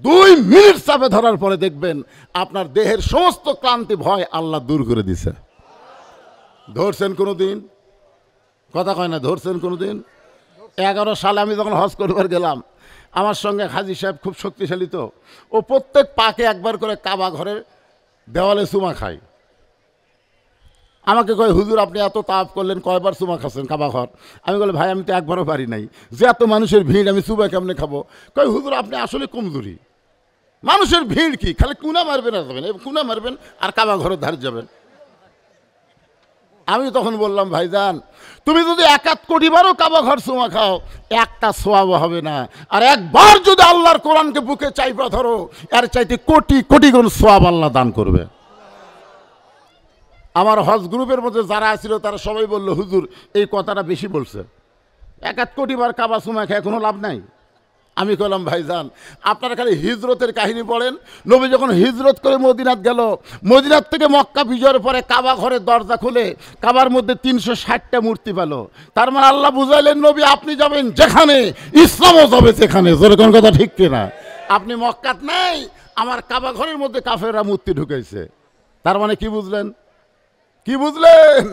2 মিনিট চাপা ধরার পরে দেখবেন আপনার দেহের সমস্ত ক্লান্তি ভয় আল্লাহ দূর করে দিছে। ধরছেন কোনো দিন? কথা কয় না, ধরছেন কোনো দিন? 11 সালে আমি যখন হজ করবার গেলাম, আমার সঙ্গে হাজী সাহেব খুব শক্তিশালী, তো ও প্রত্যেক পাকে একবার করে কাবা ঘরের দেওয়ালে চুমা খায়। আমাকে কয়, হুজুর আপনি এত তাপ করলেন, কয়বার চুমা খাচ্ছেন কাবা ঘর? আমি বলি, ভাই আমি তো একবারও পারি নাই, যে এত মানুষের ভিড় আমি চুমা কেমনে খাবো? কয়, হুজুর আপনি আসলে কমজোরি, মানুষের ভিড় কি, খালি কুনা মারবেন আর যাবেন, কুনা মারবেন আর কাবা ঘরের ধারে যাবেন। আমি তখন বললাম, ভাইজান তুমি যদি 1 কোটি বারও কাবা ঘর চুমা খাও, একটা সোয়াব হবে না, আর একবার যদি আল্লাহর কোরআনকে বুকে চাইপা ধরো, এর চাইতে কোটি কোটি গুণ সোয়াব আল্লাহ দান করবে। আমার হজ গ্রুপের মধ্যে যারা ছিল তারা সবাই বলল, হুজুর এই কথাটা বেশি বলছে, 1 কোটি বার কাবা চুমা খায় কোনো লাভ নাই। আমি কইলাম, ভাইজান আপনারা খালি হিজরতের কাহিনী পড়েন। নবী যখন হিজরত করে মদিনাত গেল, মদিনাত থেকে মক্কা বিজয়ের পরে কাবা ঘরের দরজা খুলে কাবার মধ্যে 360টা মূর্তি পেল। তার মানে আল্লাহ বুঝাইলেন, নবী আপনি যাবেন যেখানে, ইসলামও যাবে সেখানে। যেরকম কথা ঠিক কিনা? আপনি মক্কাত নাই, আমার কাবা ঘরের মধ্যে কাফেররা মূর্তি ঢুকাইছে। তার মানে কি বুঝলেন? কি বুঝলেন?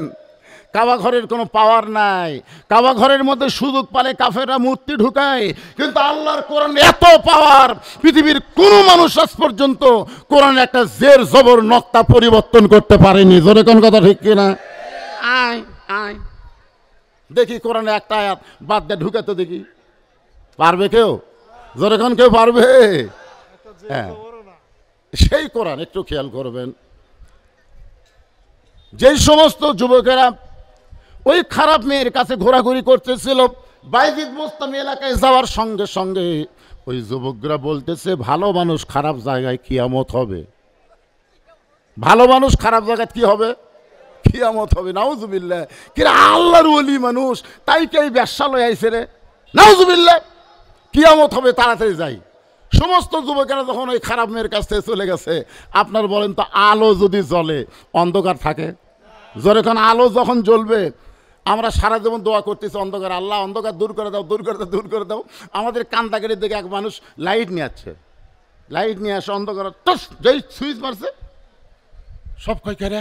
কাবা ঘরের কোনো পাওয়ার নাই, কাবা ঘরের মধ্যে সুযোগ পালে কাফেররা মূর্তি ঢুকায়, কিন্তু আল্লাহর কোরআন এত পাওয়ার, পৃথিবীর কোনো মানুষ আজ পর্যন্ত কোরআন একটা জের জবর নক্তা পরিবর্তন করতে পারেনি। জোরে কোন কথা ঠিক কিনা? আয় আয় দেখি কোরআনে একটা আয়াত বাদ দিয়ে ঢুকাতে দেখি, পারবে কেউ? জোরে কোন কেউ পারবে? হ্যাঁ, সেই কোরআন একটু খেয়াল করবেন। যেই সমস্ত যুবকেরা ওই খারাপ মেয়ের কাছে ঘোরাঘুরি করতেছিল, বাইজিদ বোস্তামি এলাকায় যাওয়ার সঙ্গে সঙ্গে ওই যুবকরা বলতেছে, ভালো মানুষ খারাপ জায়গায় কিয়ামত হবে। ভালো মানুষ খারাপ জায়গায় কি হবে? কিয়ামত হবে। নাউজুবিল্লাহ। কিরা আল্লাহর ওলি মানুষ, তাই কি এই ব্যবসা লয়ে আইছে রে? নাউজুবিল্লাহ। কিয়ামত হবে, তাড়াতাড়ি যাই। সমস্ত যুবকেরা যখন ওই খারাপ মেয়ের কাছ থেকে চলে গেছে, আপনার বলেন তো, আলো যদি জ্বলে অন্ধকার থাকে? যখন আলো যখন জ্বলবে, আমরা সারা জীবন দোয়া করতেছি অন্ধকার, আল্লাহ অন্ধকার দূর করে দাও, দূর করে দাও, দূর করে দাও। আমাদের কান্দাগিরির দিকে এক মানুষ লাইট নিয়ে আসছে, লাইট নিয়ে আসে, অন্ধকার টস যেই সুইচ মারছে সব কই করে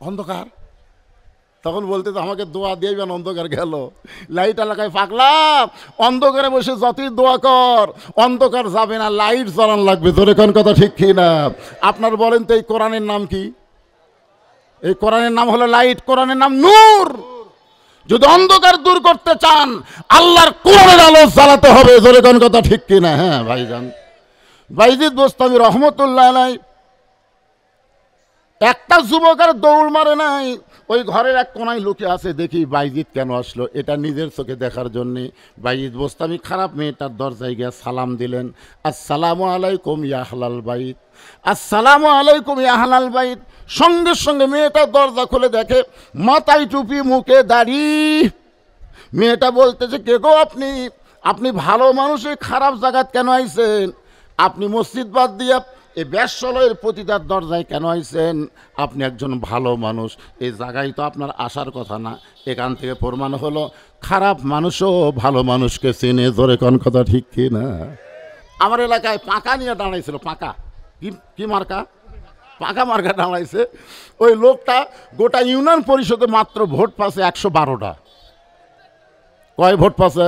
অন্ধকার। তখন বলতে তো আমাকে দোয়া দিয়েবেন, অন্ধকার গেল। লাইট এলাকায় পাকলাম, অন্ধকারে বসে যতই দোয়া কর অন্ধকার যাবে না, লাইট জ্বালান লাগবে। ধরে কোন কথা ঠিক কি না? আপনার বলেন তো এই কোরআনের নাম কি? এই কোরআনের নাম হলো লাইট, কোরআনের নাম নূর। যদি অন্ধকার দূর করতে চান, আল্লাহর কোরআনের আলো জ্বালাতে হবে। ধরে কোন কথা ঠিক কি না? হ্যাঁ ভাইজান, বাইজিদ বোস্তামি রহমতুল্লাহ আলাইহি একটা যুবকের দৌড় মারে নাই, ওই ঘরের এক কোনায় লোকে আছে, দেখি বাইজিৎ কেন আসলো, এটা নিজের চোখে দেখার জন্যে বাইজিৎ বোস্তামি খারাপ মেয়েটার দরজায় গিয়ে সালাম দিলেন, আসসালামু আলাইকুম ইয়া আহলাল বাইত, আসসালামু আলাইকুম ইয়া আহলাল বাইত। সঙ্গে সঙ্গে মেয়েটা দরজা খুলে দেখে মাথায় টুপি, মুখে দাড়ি। মেয়েটা বলতেছে, কে গো আপনি? আপনি ভালো মানুষ, এই খারাপ জায়গায় কেন আইছেন? আপনি মসজিদ বাদ দিয়া এই বেশ্যালয়ের পতিতার দরজায় কেন আইছেন? আপনি একজন ভালো মানুষ, এই জায়গায় তো আপনার আসার কথা না। এখান থেকে প্রমাণ হলো খারাপ মানুষও ভালো মানুষকে চেনে। জোরে কোন কথা ঠিক কি না? আমার এলাকায় পাকা নিয়ে দাঁড়াইছিল, পাকা কি মার্কা, পাকা মার্কা দাঁড়াইছে। ওই লোকটা গোটা ইউনিয়ন পরিষদে মাত্র ভোট পাচ্ছে 112টা। কয় ভোট পাচ্ছে?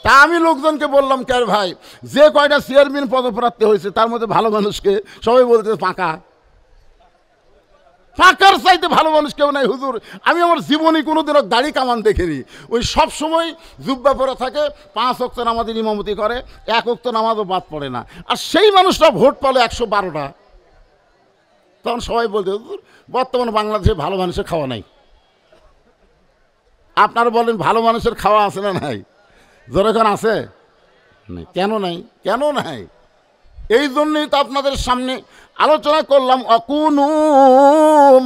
তা আমি লোকজনকে বললাম, কে ভাই, যে কয়টা চেয়ারম্যান পদপ্রার্থী হয়েছে তার মধ্যে ভালো মানুষকে? সবাই বলতে পাকা। পাকার চাইতে ভালো মানুষ কেউ নাই হুজুর। আমি আমার জীবনে কোনোদিনও দাড়ি কামান দেখিনি। ওই সব সময় জুব্বা পরে থাকে, 5 ওয়াক্ত নামাজের ইমামতি করে, 1 ওয়াক্ত নামাজও বাদ পড়ে না। আর সেই মানুষটা ভোট পেল 112টা। তখন সবাই বলতে, হুজুর বর্তমানে বাংলাদেশে ভালো মানুষের খাওয়া নাই। আপনারা বলেন ভালো মানুষের খাওয়া আছে না নাই? যেরকম আছে কেন নাই? কেন নাই? এই জন্যই তো আপনাদের সামনে আলোচনা করলাম, অকুনু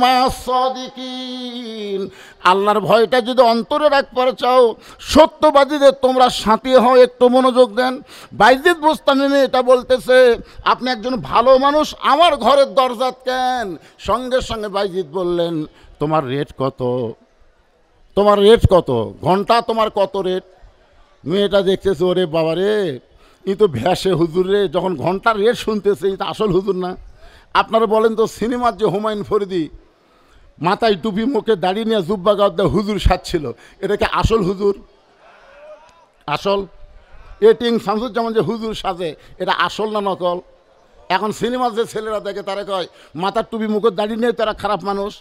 মা'আস সাদিকিন। আল্লাহর ভয়টা যদি অন্তরে রাখতে চাও, সত্যবাদীদের তোমরা সাথী হও। একটু মনোযোগ দেন। বাইজিদ বোস্তামি এটা বলতেছে, আপনি একজন ভালো মানুষ, আমার ঘরের দরজাত কেন? সঙ্গে সঙ্গে বাইজিদ বললেন, তোমার রেট কত? তোমার রেট কত? ঘন্টা তোমার কত রেট? মেয়েটা দেখতেছে, ওরে বাবা রে, ই তো ভ্যাসে হুজুর রে। যখন ঘন্টার রেট শুনতেছে, ই তো আসল হুজুর না। আপনারা বলেন তো, সিনেমার যে হুমায়ুন ফরিদি মাথায় টুপি, মুখে দাড়ি নিয়ে জুব্বা গাদ্দা হুজুর সাজছিল, এটাকে আসল হুজুর? আসল এটিং শামসুজ্জামান যে হুজুর সাজে, এটা আসল না নকল? এখন সিনেমার যে ছেলেরা দেখে তারা কয় মাথার টুপি, মুখের দাড়ি নিয়ে তারা খারাপ মানুষ।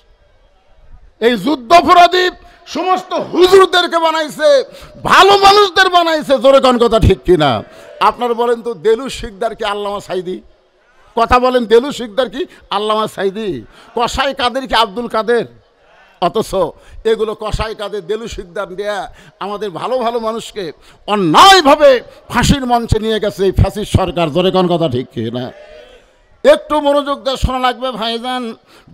এই যুদ্ধাপরাধী সমস্ত হুজুরদেরকে বানাইছে, ভালো মানুষদের বানাইছে। জোরে কোন কথা ঠিক কিনা? আপনারা বলেন তো, দেলু শিকদার কি আল্লামা সাইদি? কথা বলেন, দেলু শিকদার কি আল্লামা সাইদি? কসাই কাদের কি আব্দুল কাদের? অথচ এগুলো কসাই কাদের, দেলু শিকদার দেয়া আমাদের ভালো ভালো মানুষকে অন্যায়ভাবে ফাঁসির মঞ্চে নিয়ে গেছে এই ফ্যাসিস্ট সরকার। জোরে কোন কথা ঠিক কিনা? একটু মনোযোগ দিয়ে শোনা লাগবে ভাইজান।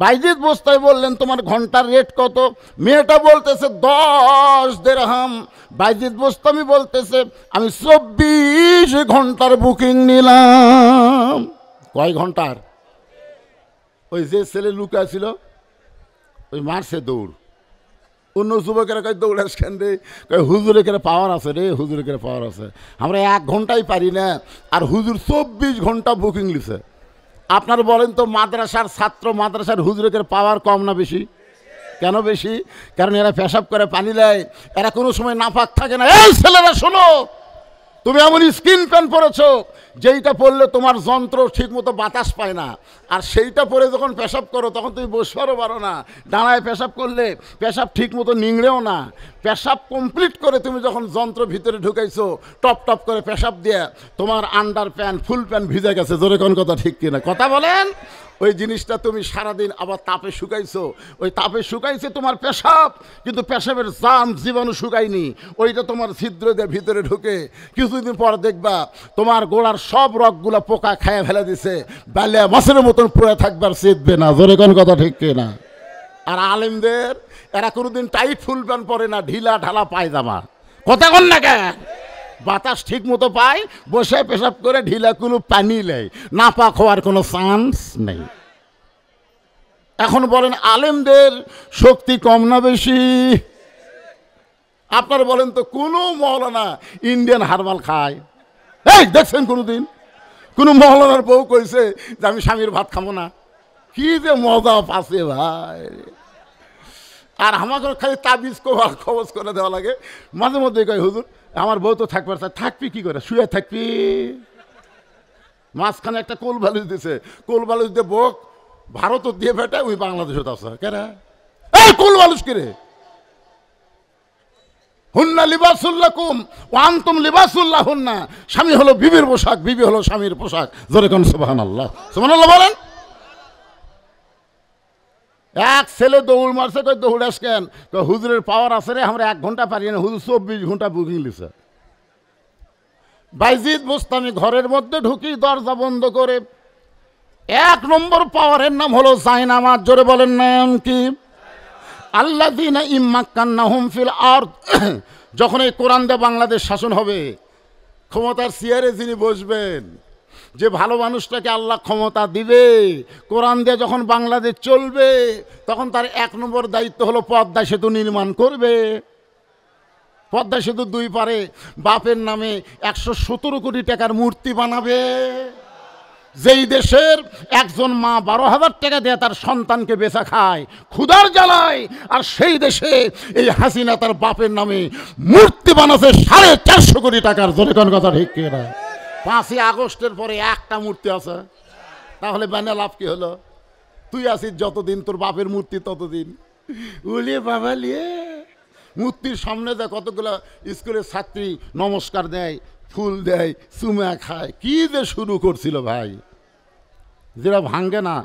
বাইজিদ বোস্তামি বললেন, তোমার ঘন্টার রেট কত? মেয়েটা বলতেছে 10 দিরহাম। বাইজিদ বোস্তামি বলতেছে, আমি 24 ঘন্টার বুকিং নিলাম। কয় ঘন্টার? ওই যে ছেলে লুকা ছিল, ওই মারছে দৌড়। অন্য যুবকেরা কয় দৌড়াস কেন রে? কয় হুজুরের কেন পাওয়ার আছে রে, হুজুরের কেন পাওয়ার আছে। আমরা 1 ঘন্টাই পারি না, আর হুজুর 24 ঘন্টা বুকিং লিছে। আপনারা বলেন তো, মাদ্রাসার ছাত্র, মাদ্রাসার হুজুরের পাওয়ার কম না বেশি? কেন বেশি? কারণ এরা পেশাব করে, পানি নেয়, এরা কোনো সময় নাপাক থাকে না। এই ছেলেরা শোনো, তুমি এমন স্কিন প্যান্ট পরেছো যেইটা পরলে তোমার যন্ত্র ঠিক মতো বাতাস পায় না, আর সেইটা পরে যখন পেশাব করো তখন তুমি বসবারও পারো না। দাঁড়ায় পেশাব করলে পেশাব ঠিক মতো নিংড়েও না। পেশাব কমপ্লিট করে তুমি যখন যন্ত্র ভিতরে ঢুকাইছো, টপ টপ করে পেশাব দিয়ে তোমার আন্ডার প্যান্ট, ফুল প্যান্ট ভিজে গেছে। জোরে কোন কথা ঠিক কিনা? কথা বলেন। ওই জিনিসটা তুমি সারাদিন আবার তাপে শুকাইছো, ওই তাপে শুকাইছে তোমার পেশাব, কিন্তু পেশাবের জাম জীবাণু শুকায়নি, ওইটা তোমার ছিদ্র দিয়ে ভিতরে ঢুকে কিছুদিন পর দেখবা তোমার গোড়ার সব রগগুলো পোকা খেয়ে ফেলে দিছে, বালিয়া মাছের মতন পড়ে থাকবার চেতবে না। জোরে কোন কথা ঠিক কিনা? আর আলেমদের, এরা কোনোদিন টাইট ফুল প্যান্ট পরে না, ঢিলা ঢালা পায়জামা। কথা কন না কেন? বাতাস ঠিক মতো পায়, বসে পেশাব করে ঢিলা কুলু পানি নেয়, না পাক হওয়ার কোনো চান্স নেই। এখন বলেন, আলেমদের শক্তি কম না বেশি? আপনারা বলেন তো, কোনো মৌলানা ইন্ডিয়ান হারবাল খায়? এই দেখছেন কোনোদিন কোনো মৌলানার বউ কইছে যে আমি স্বামীর ভাত খাবো না? কি যে মজা পাচ্ছে ভাই। আর আমাকে খালি তাবিজ খবজ করে দেওয়া লাগে। মাঝে মধ্যে কয়, হুজুর আমার বউ তো থাকবার, থাকবি কি করে? শুয়ে থাকবি। মাঝখানে একটা কোল বালিশ দিছে, কোল বালিশ দিয়ে বোক ভারতও দিয়ে ফেটে, ওই বাংলাদেশত আছে কেরা? এই কোল বালিশ কিরে? হুন্না লিবাসুল্লাকুম ওয়া আনতুম লিবাসুল্লাহ হুন্না। স্বামী হলো বিবির পোশাক, বিবি হলো স্বামীর পোশাক। জোরে কোন সুবহানাল্লাহ। সুবহানাল্লাহ বলেন। এক ছেলে দৌড় মারছে, কই দৌড় আস কেন? হুজুরের পাওয়ার আছে রে, আমরা 1 ঘন্টা পারি না, হুজুর 24 ঘন্টা বুকিং লিছে। বাইজিদ বোস্তামি ঘরের মধ্যে ঢুকি দরজা বন্ধ করে, 1 নম্বর পাওয়ারের নাম হলো জায়নামাজ। জোরে বলেন নাম কি? আল্লাযীনা ইম্মাক্কান্নাহুম ফিল আরদ। যখন এই কোরআন দিয়ে বাংলাদেশ শাসন হবে, ক্ষমতার চেয়ারে যিনি বসবেন, যে ভালো মানুষটাকে আল্লাহ ক্ষমতা দিবে, কোরআন দিয়ে যখন বাংলাদেশ চলবে, তখন তার 1 নম্বর দায়িত্ব হলো পদ্মা সেতু নির্মাণ করবে। পদ্মা সেতু 2 পারে বাপের নামে 117 কোটি টাকার মূর্তি বানাবে। যেই দেশের একজন মা 12,000 টাকা দিয়ে তার সন্তানকে বেচা খায় ক্ষুধার জ্বালায়, আর সেই দেশে এই হাসিনা তার বাপের নামে মূর্তি বানাচ্ছে 450 কোটি টাকার। জোরে কোন কথা ঠিক কিনা? 5ই আগস্টের পরে একটা মূর্তি আছে, তাহলে বানা লাভ কি হলো? তুই আসিস যতদিন, তোর বাপের মূর্তি ততদিন। উলিয়ে বাবা লিয়ে মূর্তির সামনে দেয় কতগুলো স্কুলের ছাত্রী নমস্কার দেয়, ফুল দেয়, চুমা খায়। কি যে শুরু করছিল ভাই! যেটা ভাঙ্গে না,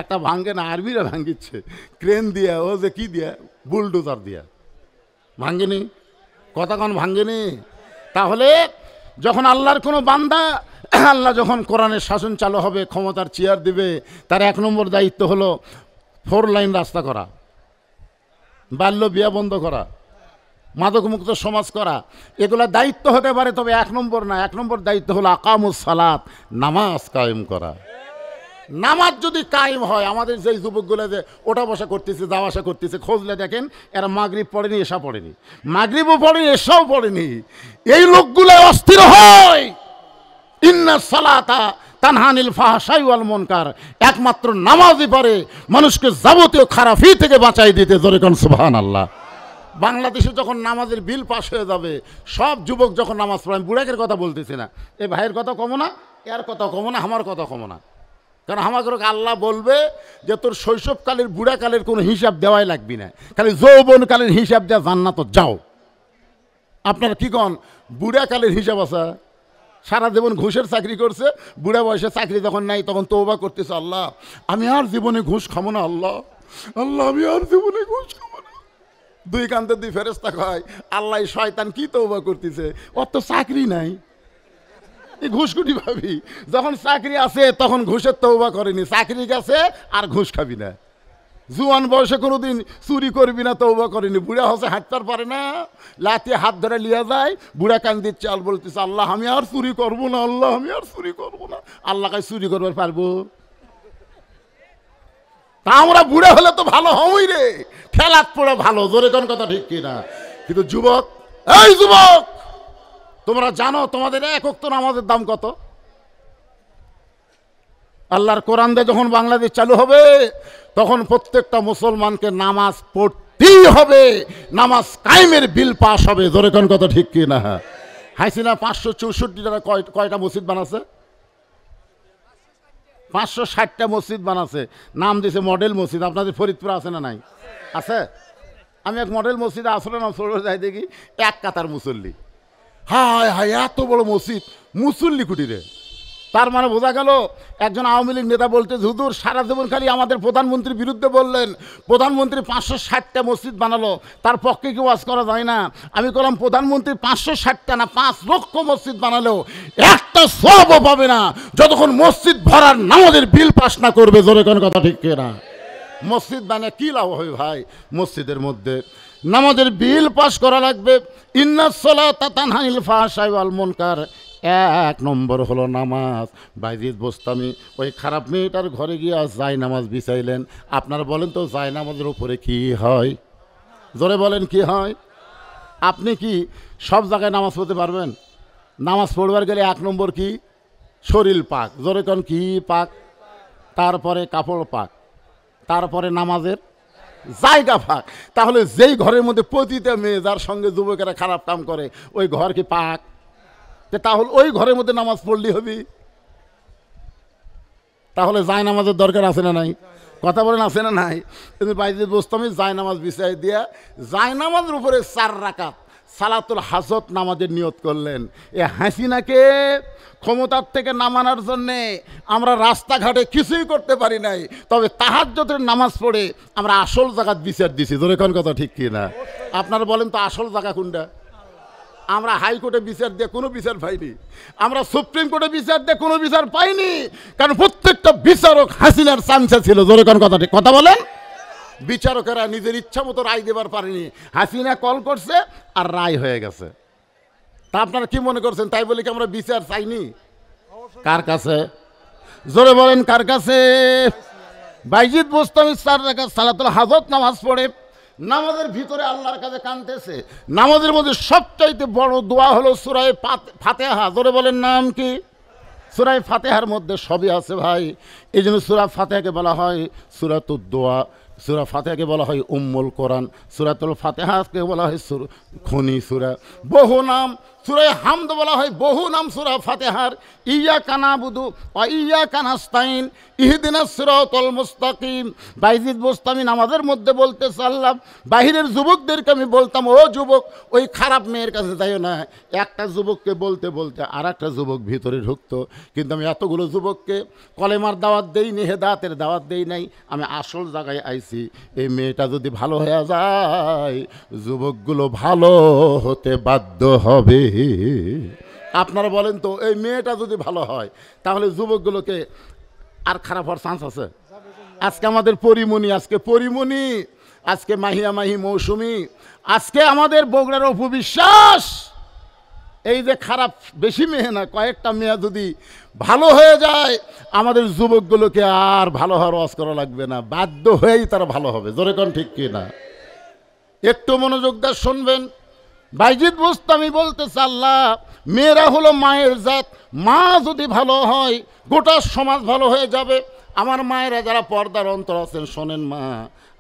একটা ভাঙ্গে না, আর্মিরা ভাঙ্গিচ্ছে ক্রেন দিয়া, ও যে কি দিয়া, বুলডোজার দিয়া। ভাঙ্গেনি কথা কন? ভাঙ্গেনি। তাহলে যখন আল্লাহর কোনো বান্দা, আল্লাহ যখন কোরআনের শাসন চালু হবে, ক্ষমতার চেয়ার দিবে, তার 1 নম্বর দায়িত্ব হলো 4 লাইন রাস্তা করা, বাল্য বিয়া বন্ধ করা, মাদকমুক্ত সমাজ করা। এগুলো দায়িত্ব হতে পারে, তবে 1 নম্বর না। 1 নম্বর দায়িত্ব হলো আকামুস সালাত, নামাজ কায়েম করা। নামাজ যদি কায়েম হয়, আমাদের যেই যুবকগুলো যে ওঠা বসা করতেছে, যাওয়া আসা করতেছে, খোঁজলে দেখেন এরা মাগরিব পড়েনি, এশা পড়েনি, মাগরিবও পড়েনি, এশাও পড়েনি। এই লোকগুলো অস্থির হয়। ইন্নাস সালাতা তানহানিল ফাহশাই ওয়াল মুনকার। একমাত্র নামাজই পারে মানুষকে যাবতীয় খারাপি থেকে বাঁচাই দিতে। জোরে কোন সুবহানাল্লাহ। বাংলাদেশে যখন নামাজের বিল পাস হয়ে যাবে, সব যুবক যখন নামাজ পড়ে, বুড়াকের কথা বলতেছি না, এই ভাইয়ের কথা কমো না, এর কথা কমো না, আমার কথা কমো না। কারণ আমাকে আল্লাহ বলবে যে তোর শৈশবকালের বুড়াকালের কোনো হিসাব দেওয়াই লাগবি না, খালি যৌবনকালের হিসাব দেওয়া জান্নাত যাও। আপনারা কি কন? বুড়াকালের হিসাব আছে? সারা জীবন ঘুষের চাকরি করছে, বুড়া বয়সে চাকরি যখন নাই তখন তওবা করতেছে, আল্লাহ আমি আর জীবনে ঘুষ খাবো না, আল্লাহ আল্লাহ আমি আর জীবনে ঘুষ খাবো না। 2 কান্তে 2 ফেরেশতা কয়, আল্লাহ শয়তান কি তওবা করতেছে, ওর তো চাকরি নাই, এই ঘুষ কুটি ভাবি। যখন চাকরি আছে তখন ঘুষের তওবা করেনি, চাকরি গেছে আর ঘুষ খাবি না। জুয়ান বয়সে কোনোদিন চুরি করবি না, তওবা করেনি। বুড়া হচ্ছে হাঁটতে পারে না, লাথি হাত ধরে লিয়ে যায়, বুড়া কান্দির চাল বলতেছে, আল্লাহ আমি আর চুরি করবো না, আল্লাহ আমি আর চুরি করবো না। আল্লাহ কাছে চুরি করবার পারবো? তা আমরা বুড়া হলে তো ভালো হবই রে, ঠেলাত পড়ে ভালো। জোরে কোন কথা ঠিক কিনা? কিন্তু যুবক, এই যুবক, তোমরা জানো তোমাদের 1 ওয়াক্ত নামাজের দাম কত? আল্লাহর কোরআন দিয়ে যখন বাংলাদেশ চালু হবে, তখন প্রত্যেকটা মুসলমানকে নামাজ পড়তেই হবে, নামাজ কায়েমের বিল পাস হবে। জোরে কোন কথা ঠিক কি না? হাসিনা 564 টাকা কয়টা মসজিদ বানাচ্ছে? 560টা মসজিদ বানাচ্ছে, নাম দিয়েছে মডেল মসজিদ। আপনাদের ফরিদপুর আছে না নাই? আছে। আমি এক মডেল মসজিদে আসলে না সরে যাই, দেখি 1 কাতার মুসল্লি। হায় হায়, এত বড় মসজিদ, মুসল্লি কুটিরে। তার মানে বোঝা গেল একজন আওয়ামী লীগ নেতা বলতে, হুজুর সারা জীবন খালি আমাদের প্রধানমন্ত্রীর বিরুদ্ধে বললেন, প্রধানমন্ত্রী 560টা মসজিদ বানালো, তার পক্ষে কি ওয়াজ করা যায় না? আমি বললাম প্রধানমন্ত্রী 560টা না 5 লক্ষ মসজিদ বানালেও একটা সওয়াবও পাবে না যতক্ষণ মসজিদ ভরার নামাজের বিল পাস না করবে। জোরে কোন কথা ঠিক কিনা? মসজিদ বানিয়ে কী লাভ হবে ভাই? মসজিদের মধ্যে নামাজের বিল পাস করা লাগবে। ইন্নাস সালাতা তানহানিল ফাহশাই ওয়াল মুনকার। 1 নম্বর হলো নামাজ। বাইজিদ বোস্তামি ওই খারাপ মেয়েটার ঘরে গিয়ে জায় নামাজ বিছাইলেন। আপনারা বলেন তো জায় নামাজের উপরে কি হয়? জোরে বলেন কি হয়? আপনি কি সব জায়গায় নামাজ পড়তে পারবেন? নামাজ পড়বার গেলে 1 নম্বর কি? শরীর পাক। জোরে কোন কি পাক? তারপরে কাপড় পাক, তারপরে নামাজের জায়গা পাক। তাহলে যেই ঘরের মধ্যে প্রতিটা মেয়ে যার সঙ্গে যুবকেরা খারাপ কাম করে, ওই ঘর কি পাক? তাহলে ওই ঘরের মধ্যে নামাজ পড়লি হবি। তাহলে জায় নামাজের দরকার আছে না নাই? কথা বলেন আছে না নাই? কিন্তু বাইজিদ বোস্তামি জায় নামাজ বিছাই দিয়া জায় নামাজের উপরে 4 রাকাত সালাতুল হাজত নামাজের নিয়ত করলেন। এ হাসিনাকে ক্ষমতার থেকে নামানোর জন্যে আমরা রাস্তাঘাটে কিছুই করতে পারি নাই, তবে তাহাজ্জুদের নামাজ পড়ে আমরা আসল জায়গাত বিচার দিছি। ধরে কোন কথা ঠিক কি না? আপনারা বলেন তো আসল জায়গা কোনটা? আমরা হাইকোর্টে বিচার দিয়ে কোনো বিচার পাইনি, আমরা সুপ্রিম কোর্টে বিচার দিয়ে কোনো বিচার পাইনি, কারণ প্রত্যেকটা বিচারক হাসিনার চান্সে ছিল। জোরে কোন কথা ঠিক কথা বলেন? বিচারকেরা নিজের ইচ্ছা মতো রায় দেবার পারেনি, হাসিনা কল করছে আর রায় হয়ে গেছে। তা আপনারা কি মনে করছেন তাই বলে কি আমরা বিচার চাইনি? কার কাছে? জোরে বলেন কার কাছে? বাইজিদ বোস্তামি 4 রাকাত সালাতুল হাজত নামাজ পড়ে নামাজের ভিতরে আল্লাহর কাছে কাঁদতেছে। নামাজের মধ্যে সবচাইতে বড় দোয়া হলো সূরা ফাতিহা। জোরে বলেন নাম কি? সূরা ফাতিহার মধ্যে সবই আছে ভাই, এই জন্য সূরা ফাতিহাকে বলা হয় সূরাতুদ দোয়া, সূরা ফাতিহাকে বলা হয় উম্মুল কোরআন, সূরাতুল ফাতিহাকে বলা হয় খনি সূরা। বহু নাম সূরা হামদ বলা হয়, বহু নাম সূরা ফাতিহার। ইয়্যাকা নাবুদু ওয়া ইয়্যাকা নাস্তাইন ইহদিনাস সিরাতাল মুস্তাকিম। বাইজিদ বোস্তামি নামাজের মধ্যে বলতে চাল্লাম, বাহিরের যুবকদেরকে আমি বলতাম, ও যুবক ওই খারাপ মেয়ের কাছে যাইও না। একটা যুবককে বলতে বলতে আর একটা যুবক ভিতরে ঢুকতো, কিন্তু আমি এতগুলো যুবককে কলেমার দাওয়াত দেইনি, হেদায়েতের দাওয়াত দেই নাই। আমি আসল জায়গায় আইছি, এই মেয়েটা যদি ভালো হয়ে যায় যুবকগুলো ভালো হতে বাধ্য হবে। আপনারা বলেন তো, এই মেয়েটা যদি ভালো হয় তাহলে যুবকগুলোকে আর খারাপ হওয়ার চান্স আছে? আজকে আমাদের পরিমণি, আজকে মাহিয়া মাহি মৌসুমি, আজকে আমাদের বগুড়ার অপবিশ্বাস, এই যে খারাপ বেশি মেয়ে না, কয়েকটা মেয়ে যদি ভালো হয়ে যায় আমাদের যুবকগুলোকে আর ভালো হওয়ার ওয়াজ করা লাগবে না, বাধ্য হয়েই তারা ভালো হবে। জোরে কোন ঠিক কি না? একটু মনোযোগ দিয়ে শুনবেন। বাইজিদ বোস্তামি বলতে চাল্লাহ, মেয়েরা হলো মায়ের জাত, মা যদি ভালো হয় গোটা সমাজ ভালো হয়ে যাবে। আমার মায়েরা যারা পর্দার অন্তর আছেন শোনেন, মা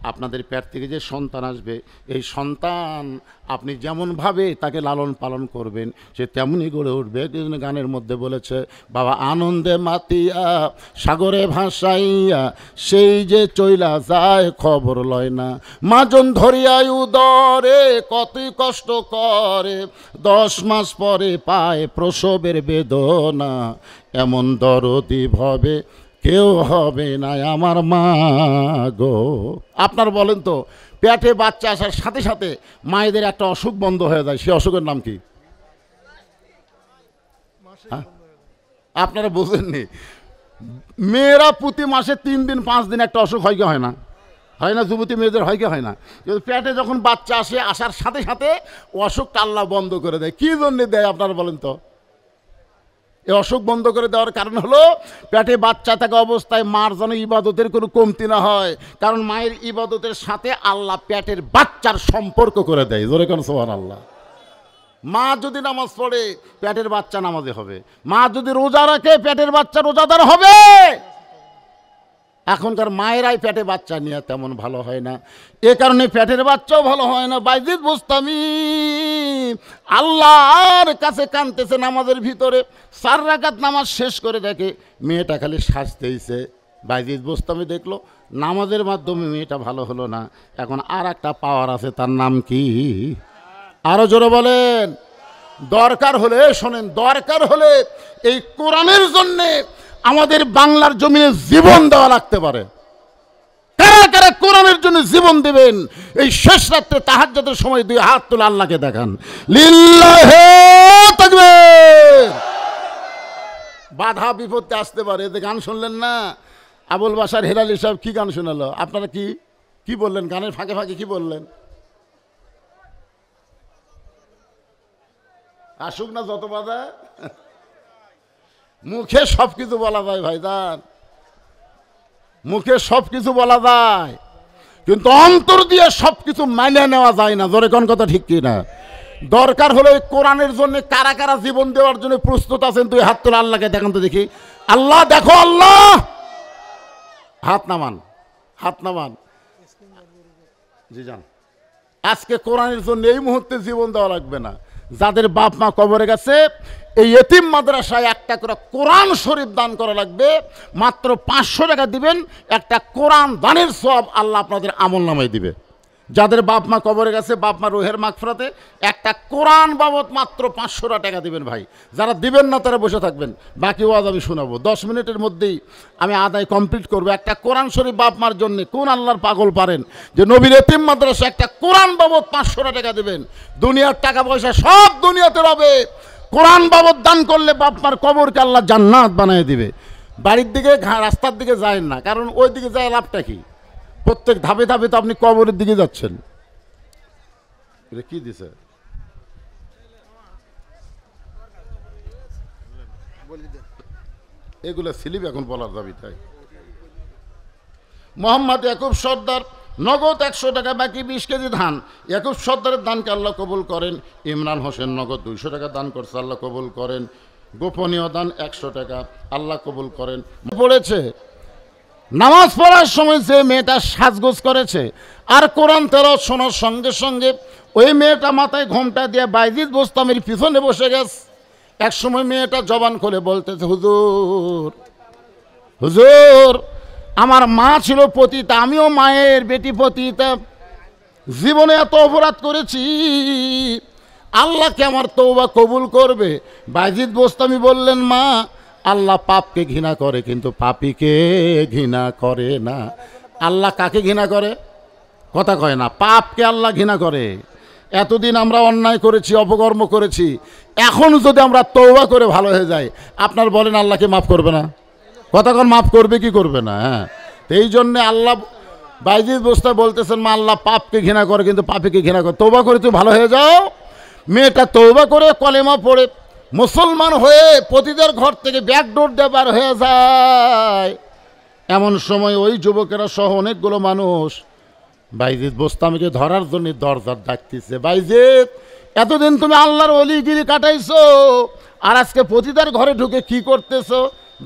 আপনাদের পেট থেকে যে সন্তান আসবে, এই সন্তান আপনি যেমনভাবে তাকে লালন পালন করবেন সে তেমনই গড়ে উঠবে। একজন গানের মধ্যে বলেছে, বাবা আনন্দে মাতিয়া সাগরে ভাসাইয়া সেই যে চইলা যায় খবর লয় না, মাজন ধরিয়ায় উদরে কতই কষ্ট করে, 10 মাস পরে পায় প্রসবের বেদনা, এমন দরদি ভবে কেউ হবে না আমার মা গো। আপনার বলেন তো, পেটে বাচ্চা আসার সাথে সাথে মায়েদের একটা অসুখ বন্ধ হয়ে যায়, সে অসুখের নাম কি? আপনারা বোঝেননি? মেয়েরা প্রতি মাসে 3 দিন 5 দিন একটা অসুখ হয় কি হয় না? হয় না? যুবতী মেয়েদের হয় কি হয় না? কিন্তু পেটে যখন বাচ্চা আসে, আসার সাথে সাথে অসুখটা আল্লাহ বন্ধ করে দেয়। কী জন্যে দেয় আপনারা বলেন তো? এই অসুখ বন্ধ করে দেওয়ার কারণ হলো পেটে বাচ্চা থাকা অবস্থায় মার যেন ইবাদতের কোনো কমতি না হয়, কারণ মায়ের ইবাদতের সাথে আল্লাহ পেটের বাচ্চার সম্পর্ক করে দেয়। জোরে কোন সুবহানাল্লাহ। মা যদি নামাজ পড়ে পেটের বাচ্চা নামাজে হবে, মা যদি রোজা রাখে পেটের বাচ্চা রোজাদার হবে। এখনকার মায়েরাই পেটে বাচ্চা নিয়ে তেমন ভালো হয় না, এ কারণে পেটের বাচ্চাও ভালো হয় না। বাইজিদ বোস্তামি আল্লাহর কাছে কাঁদতেছে নামাজের ভিতরে। 4 রাকাত নামাজ শেষ করে দেখে মেয়েটা খালি সাজতেইছে। বাইজিদ বোস্তামি দেখলো নামাজের মাধ্যমে মেয়েটা ভালো হলো না, এখন আর একটা পাওয়ার আছে, তার নাম কি? আরো জোরে বলেন। দরকার হলে শোনেন, দরকার হলে এই কোরআনের জন্যে আমাদের বাংলার জমিনে জীবন দেওয়া লাগতে পারে। কারা কারা কোরআনের জন্য জীবন দেবেন? এই শেষ রাত্রে তাহাজ্জুদের সময় 2 হাত তুলে আল্লাহকে দেখান, লিল্লাহি তাকবীর। বাধা বিপত্তি আসতে পারে। এতে গান শুনলেন না? আবুল বাশার হেলালি সাহেব কি গান শোনালো? আপনারা কি বললেন? গানের ফাঁকে ফাঁকে কি বললেন? আসুক না যত বাধা, মুখে সব কিছু বলা যায় ভাইজান, মুখে সব কিছু বলা যায়, কিন্তু অন্তর দিয়ে সব কিছু মানিয়ে নেওয়া যায় না। জোরে কোন কথা ঠিক কি না? দরকার হলে কোরআনের জন্য কারা কারা জীবন দেওয়ার জন্য প্রস্তুত আছেন? 2 হাত তুলে আল্লাহকে দেখান তো দেখি। আল্লাহ দেখো, আল্লাহ হাত নামান, হাত নামান। জি জান, আজকে কোরআনের জন্য এই মুহূর্তে জীবন দেওয়া লাগবে না। যাদের বাপ মা কবরে গেছে, এই এতিম মাদ্রাসায় একটা করে কোরআন শরীফ দান করা লাগবে। মাত্র 500 টাকা দিবেন, একটা কোরআন দানের সওয়াব আল্লাহ আপনাদের আমল নামায় দিবে। যাদের বাপ মা কবরে গেছে, বাপ মা রুহের মাগফিরাতে একটা কোরআন বাবদ মাত্র 500 টাকা দিবেন ভাই। যারা দিবেন না তারা বসে থাকবেন, বাকি ওয়াজ আমি শোনাবো। 10 মিনিটের মধ্যেই আমি আদায় কমপ্লিট করবো। একটা কোরআন শরীফ বাপ মার জন্য কোন আল্লাহর পাগল পারেন যে নবীর এতিম মাদ্রাসা একটা কোরআন বাবদ 500 টাকা দিবেন? দুনিয়ার টাকা পয়সা সব দুনিয়াতে রবে, কোরআন বাবদ দান করলে বাপ মার কবরকে আল্লাহ জান্নাত বানিয়ে দিবে। বাড়ির দিকে রাস্তার দিকে যায় না, কারণ ওই দিকে যায় লাভটা কি? প্রত্যেক ধাপে ধাপে তো আপনি কবরের দিকে যাচ্ছেন। এটা কি দিছে? এগুলো স্লিপ এখন বলার দাবি তাই। মোহাম্মদ ইয়াকুব সর্দার নগদ 100 টাকা, বাকি 20 কেজি ধান। ইয়াকুব সর্দারের দানকে আল্লাহ কবুল করেন। ইমরান হোসেন নগদ 200 টাকা দান করছে, আল্লাহ কবুল করেন। গোপনীয় দান 100 টাকা, আল্লাহ কবুল করেন। পড়েছে নামাজ পড়ার সময় যে মেয়েটা সাজগোজ করেছে আর কোরআন তেলাওয়াত শোনার সঙ্গে সঙ্গে ওই মেয়েটা মাথায় ঘোমটা দিয়ে বাইজিদ বোস্তামের পিছনে বসে গেছে। এক সময় মেয়েটা জবান খুলে বলতেছে, হুজুর হুজুর, আমার মা ছিল পতিতা, আমিও মায়ের বেটি পতিতা, জীবনে এত অপরাধ করেছি, আল্লাহকে আমার তওবা কবুল করবে? বাইজিদ বোস্তামি বললেন, মা, আল্লাহ পাপকে ঘৃণা করে কিন্তু পাপীকে ঘৃণা করে না। আল্লাহ কাকে ঘৃণা করে? কথা কয় না। পাপকে আল্লাহ ঘৃণা করে। এতদিন আমরা অন্যায় করেছি, অপকর্ম করেছি, এখন যদি আমরা তওবা করে ভালো হয়ে যাই, আপনার বলেন আল্লাহকে মাফ করবে না? কথা কন, মাফ করবে কি করবে না? হ্যাঁ, এই জন্যে আল্লাহ বাইজিদ বোস্তা বলতেছেন, মা, আল্লাহ পাপকে ঘৃণা করে কিন্তু পাপীকে ঘৃণা করে, তওবা করে তুমি ভালো হয়ে যাও। মেয়েটা তওবা করে কলেমা পড়ে মুসলমান হয়ে পতিদের ঘর থেকে ব্যাকডোর দিয়ে বার হয়ে যায়। এমন সময় ওই যুবকেরা সহ অনেকগুলো মানুষ বাইজিদ বোস্তামিকে ধরার জন্য দরজার ডাকতেছে, বাইজিদ, এতদিন তুমি আল্লাহর অলিগিরি কাটাইছো, আর আজকে পতিতার ঘরে ঢুকে কি করতেছো?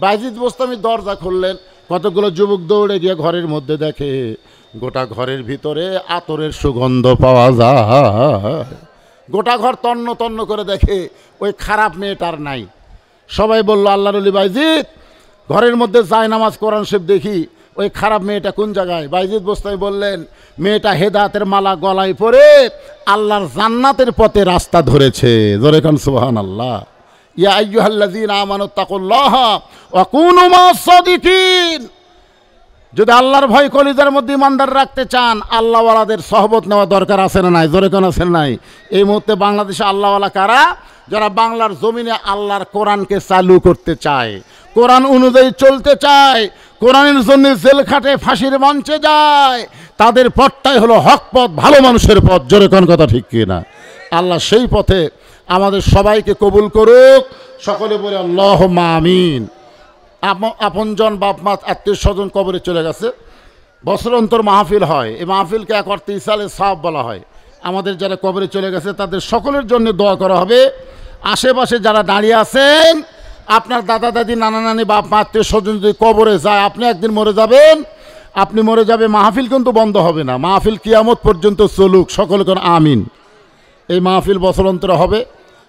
বাইজিদ বোস্তামি দরজা খুললেন। কতগুলো যুবক দৌড়ে গিয়ে ঘরের মধ্যে দেখে গোটা ঘরের ভিতরে আতরের সুগন্ধ পাওয়া যায়। গোটা ঘর তন্ন তন্ন করে দেখে ওই খারাপ মেয়েটার নাই। সবাই বলল, আল্লাহর ওলি বাইজিদ, ঘরের মধ্যে যায় নামাজ কোরআন শরীফ দেখি, ওই খারাপ মেয়েটা কোন জায়গায়? বাইজিদ বোস্তামি বললেন, মেয়েটা হেদায়েতের মালা গলায় পরে আল্লাহর জান্নাতের পথে রাস্তা ধরেছে। জোরে কান সুবহানাল্লাহ। ইয়া আইয়ুহাল্লাযীনা আমানুত্তাকুল্লাহা ওয়া কুনু মা'আস সাদিকিন। যদি আল্লাহর ভয় কলিজার মধ্যে ইমানদার রাখতে চান, আল্লাহওয়ালাদের সহবত নেওয়া দরকার আছে না নাই? জোরে কোন আছে নাই? এই মুহূর্তে বাংলাদেশে আল্লাহওয়ালা কারা? যারা বাংলার জমিনে আল্লাহর কোরআনকে চালু করতে চায়, কোরআন অনুযায়ী চলতে চায়, কোরআনের জন্য জেল খাটে, ফাঁসির মঞ্চে যায়, তাদের পথটাই হলো হক পথ, ভালো মানুষের পথ। জোরে কোন কথা ঠিক কিনা? আল্লাহ সেই পথে আমাদের সবাইকে কবুল করুক। সকলে বলে আল্লাহুম্মা আমিন। আপনজন বাপ মা আত্মীয় স্বজন কবরে চলে গেছে, বছর অন্তর মাহফিল হয়। এই মাহফিলকে এক অর্থে ইসালে সাব বলা হয়। আমাদের যারা কবরে চলে গেছে তাদের সকলের জন্য দোয়া করা হবে। আশেপাশে যারা দাঁড়িয়ে আছেন, আপনার দাদা দাদি নানা নানি বাপ মা আত্মীয় স্বজন যদি কবরে যায়, আপনি একদিন মরে যাবেন, আপনি মরে যাবে, মাহফিল কিন্তু বন্ধ হবে না। মাহফিল কিয়ামত পর্যন্ত চলুক। সকলে কোন আমিন। এই মাহফিল বছর অন্তরে হবে,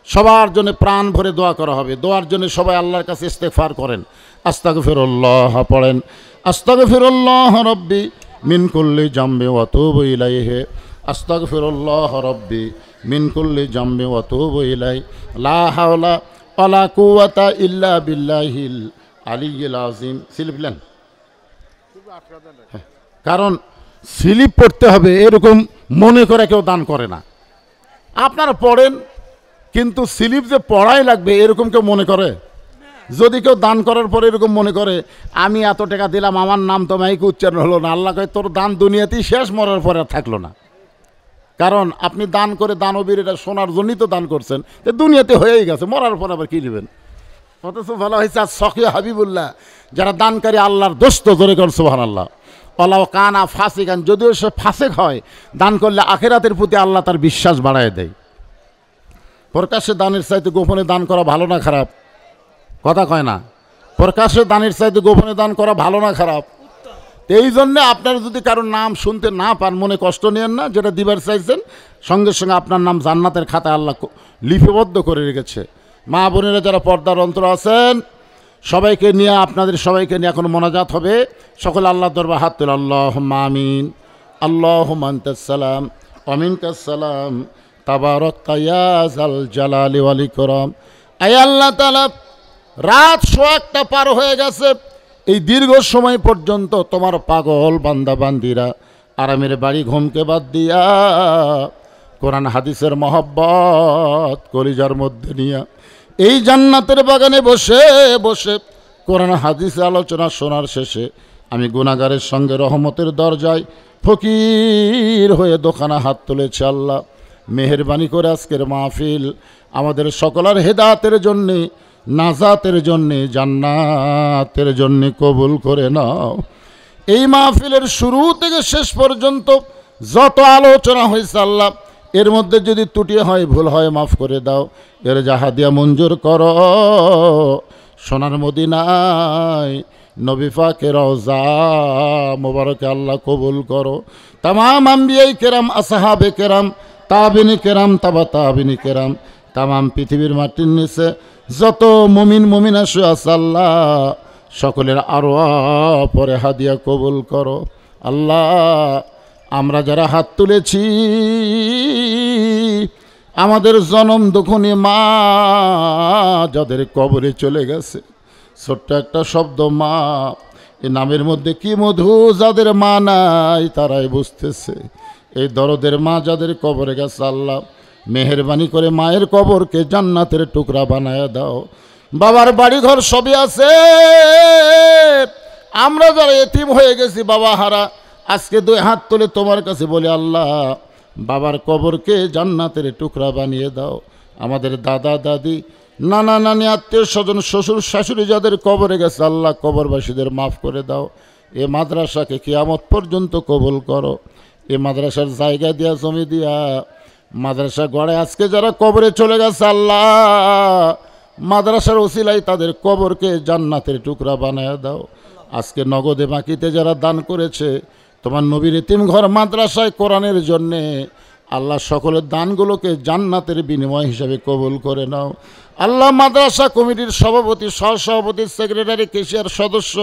সবার জন্য প্রাণ ভরে দোয়া করা হবে। দোয়ার জন্য সবাই আল্লাহর কাছে ইস্তেগফার করেন, আস্তাগফিরুল্লাহ পড়েন, আস্তাগফিরুল্লাহ রব্বি মিন কুল্লি জামবি ওয়া আতুবু ইলাইহি, আস্তাগফিরুল্লাহ রব্বি মিন কুল্লি জামবি ওয়া আতুবু ইলাইহি, লা হাওলা ওয়ালা কুওয়াতা ইল্লা বিল্লাহিল আলিয়্যিল আযীম। স্লিপ নেন, কারণ স্লিপ পড়তে হবে এরকম মনে করে কেউ দান করে না। আপনারা পড়েন, কিন্তু স্লিপ যে পড়াই লাগবে এরকম কেউ মনে করে? যদি কেউ দান করার পরে এরকম মনে করে, আমি এত টাকা দিলাম, আমার নাম তো মাইকে উচ্চারণ হলো না, আল্লাহ কয় তোর দান দুনিয়াতেই শেষ, মরার পরে আর থাকলো না। কারণ আপনি দান করে দানবীর এটা শোনার জন্যই তো দান করছেন, তো দুনিয়াতে হয়েই গেছে, মরার পর আবার কী নেবেন? অথচ ভালো হয়েছে আর সখিয়া হাবিবুল্লাহ যারা দানকারী আল্লাহর দোস্ত, জোরে কর সুবহানাল্লাহ। ওয়ালাউ কানা ফাসিকান, যদিও সে ফাসিক হয়, দান করলে আখিরাতের প্রতি আল্লাহ তার বিশ্বাস বাড়ায় দেয়। প্রকাশ্যে দানের চাইতে গোপনে দান করা ভালো না খারাপ? কথা কয় না। প্রকাশ্যে দানের চাইতে গোপনে দান করা ভালো না খারাপ? এই জন্যে আপনারা যদি কারোর নাম শুনতে না পান, মনে কষ্ট নেন না। যেটা দিবার চাইছেন সঙ্গে সঙ্গে আপনার নাম জান্নাতের খাতায় আল্লাহ লিপিবদ্ধ করে রেখেছে। মা বোনেরা যারা পর্দার অন্তর আছেন, সবাইকে নিয়ে, আপনাদের সবাইকে নিয়ে এখন মোনাজাত হবে। সকলে আল্লাহর দরবারে হাত তুলে আল্লাহুম্মা আমিন। আল্লাহুম্মা আনতাস সালাম ওয়া মিনকাস সালাম তাবারাকতা ইয়া যাল জালালি ওয়াল ইকরাম। আয় আল্লাহ তাআলা, রাত 1:15 পার হয়ে গেছে, এই দীর্ঘ সময় পর্যন্ত তোমার পাগল বান্দা বান্দিরা আরামের বাড়ি ঘুমকে বাদ দিয়া কোরআন হাদিসের মহব্বত কলিজার মধ্যে নিয়া এই জান্নাতের বাগানে বসে বসে কোরআন হাদিস আলোচনা শোনার শেষে আমি গুনাহগারের সঙ্গে রহমতের দরজায় ফকির হয়ে দোকানে হাত তুলেছি। আল্লাহ মেহেরবানি করে আজকের মাহফিল আমাদের সকলের হেদায়েতের জন্যে, নাজাতের জন্যে, জান্নাতের জন্যে কবুল করে নাও। এই মাহফিলের শুরু থেকে শেষ পর্যন্ত যত আলোচনা হয়েছে আল্লাহ, এর মধ্যে যদি ত্রুটি হয়, ভুল হয়, মাফ করে দাও। এর জাহাদিয়া মঞ্জুর করো। সোনার মদিনায় নবী পাকের রওজা মোবারকে আল্লাহ কবুল করো। তামাম আম্বিয়াই কেরাম, আসহাবে কেরাম, তাবিনী কেরাম, তাবা তাবিনী কেরাম, তামাম পৃথিবীর মাটির নিচে যত মুমিন মুমিনা শুয়ে আছে আল্লাহ, সকলের আরওয়া পরে হাদিয়া কবুল করো। আল্লাহ আমরা যারা হাত তুলেছি, আমাদের জনম দুঃখনী মা যাদের কবরে চলে গেছে, ছোট্ট একটা শব্দ মা, এই নামের মধ্যে কি মধু, যাদের মা নাই তারাই বুঝতেছে। এই দরদের মা যাদের কবরে গেছে আল্লাহ মেহেরবানি করে মায়ের কবরকে জান্নাতের টুকরা বানায় দাও। বাবার বাড়ি ঘর সবই আছে, আমরা যারা এতিম হয়ে গেছি বাবা হারা, আজকে 2 হাত তুলে তোমার কাছে বলি আল্লাহ বাবার কবরকে জান্নাতের টুকরা বানিয়ে দাও। আমাদের দাদা দাদি, নানা নানি, আত্মীয় স্বজন, শ্বশুর শাশুড়ি যাদের কবরে গেছে আল্লাহ কবরবাসীদের মাফ করে দাও। এ মাদ্রাসাকে কিয়ামত পর্যন্ত কবুল করো। এ মাদ্রাসার জায়গা দিয়া, জমি দিয়া মাদ্রাসা গড়ে আজকে যারা কবরে চলে গেছে আল্লাহ মাদ্রাসার ওসিলাই তাদের কবরকে জান্নাতের টুকরা বানায় দাও। আজকে নগদে বাকিতে যারা দান করেছে তোমার নবীর এতিম ঘর মাদ্রাসায় কোরআনের জন্যে আল্লাহ সকলের দানগুলোকে জান্নাতের বিনিময় হিসাবে কবুল করে নাও। আল্লাহ মাদ্রাসা কমিটির সভাপতি, সহসভাপতি, সেক্রেটারি, কেশিয়ার সদস্য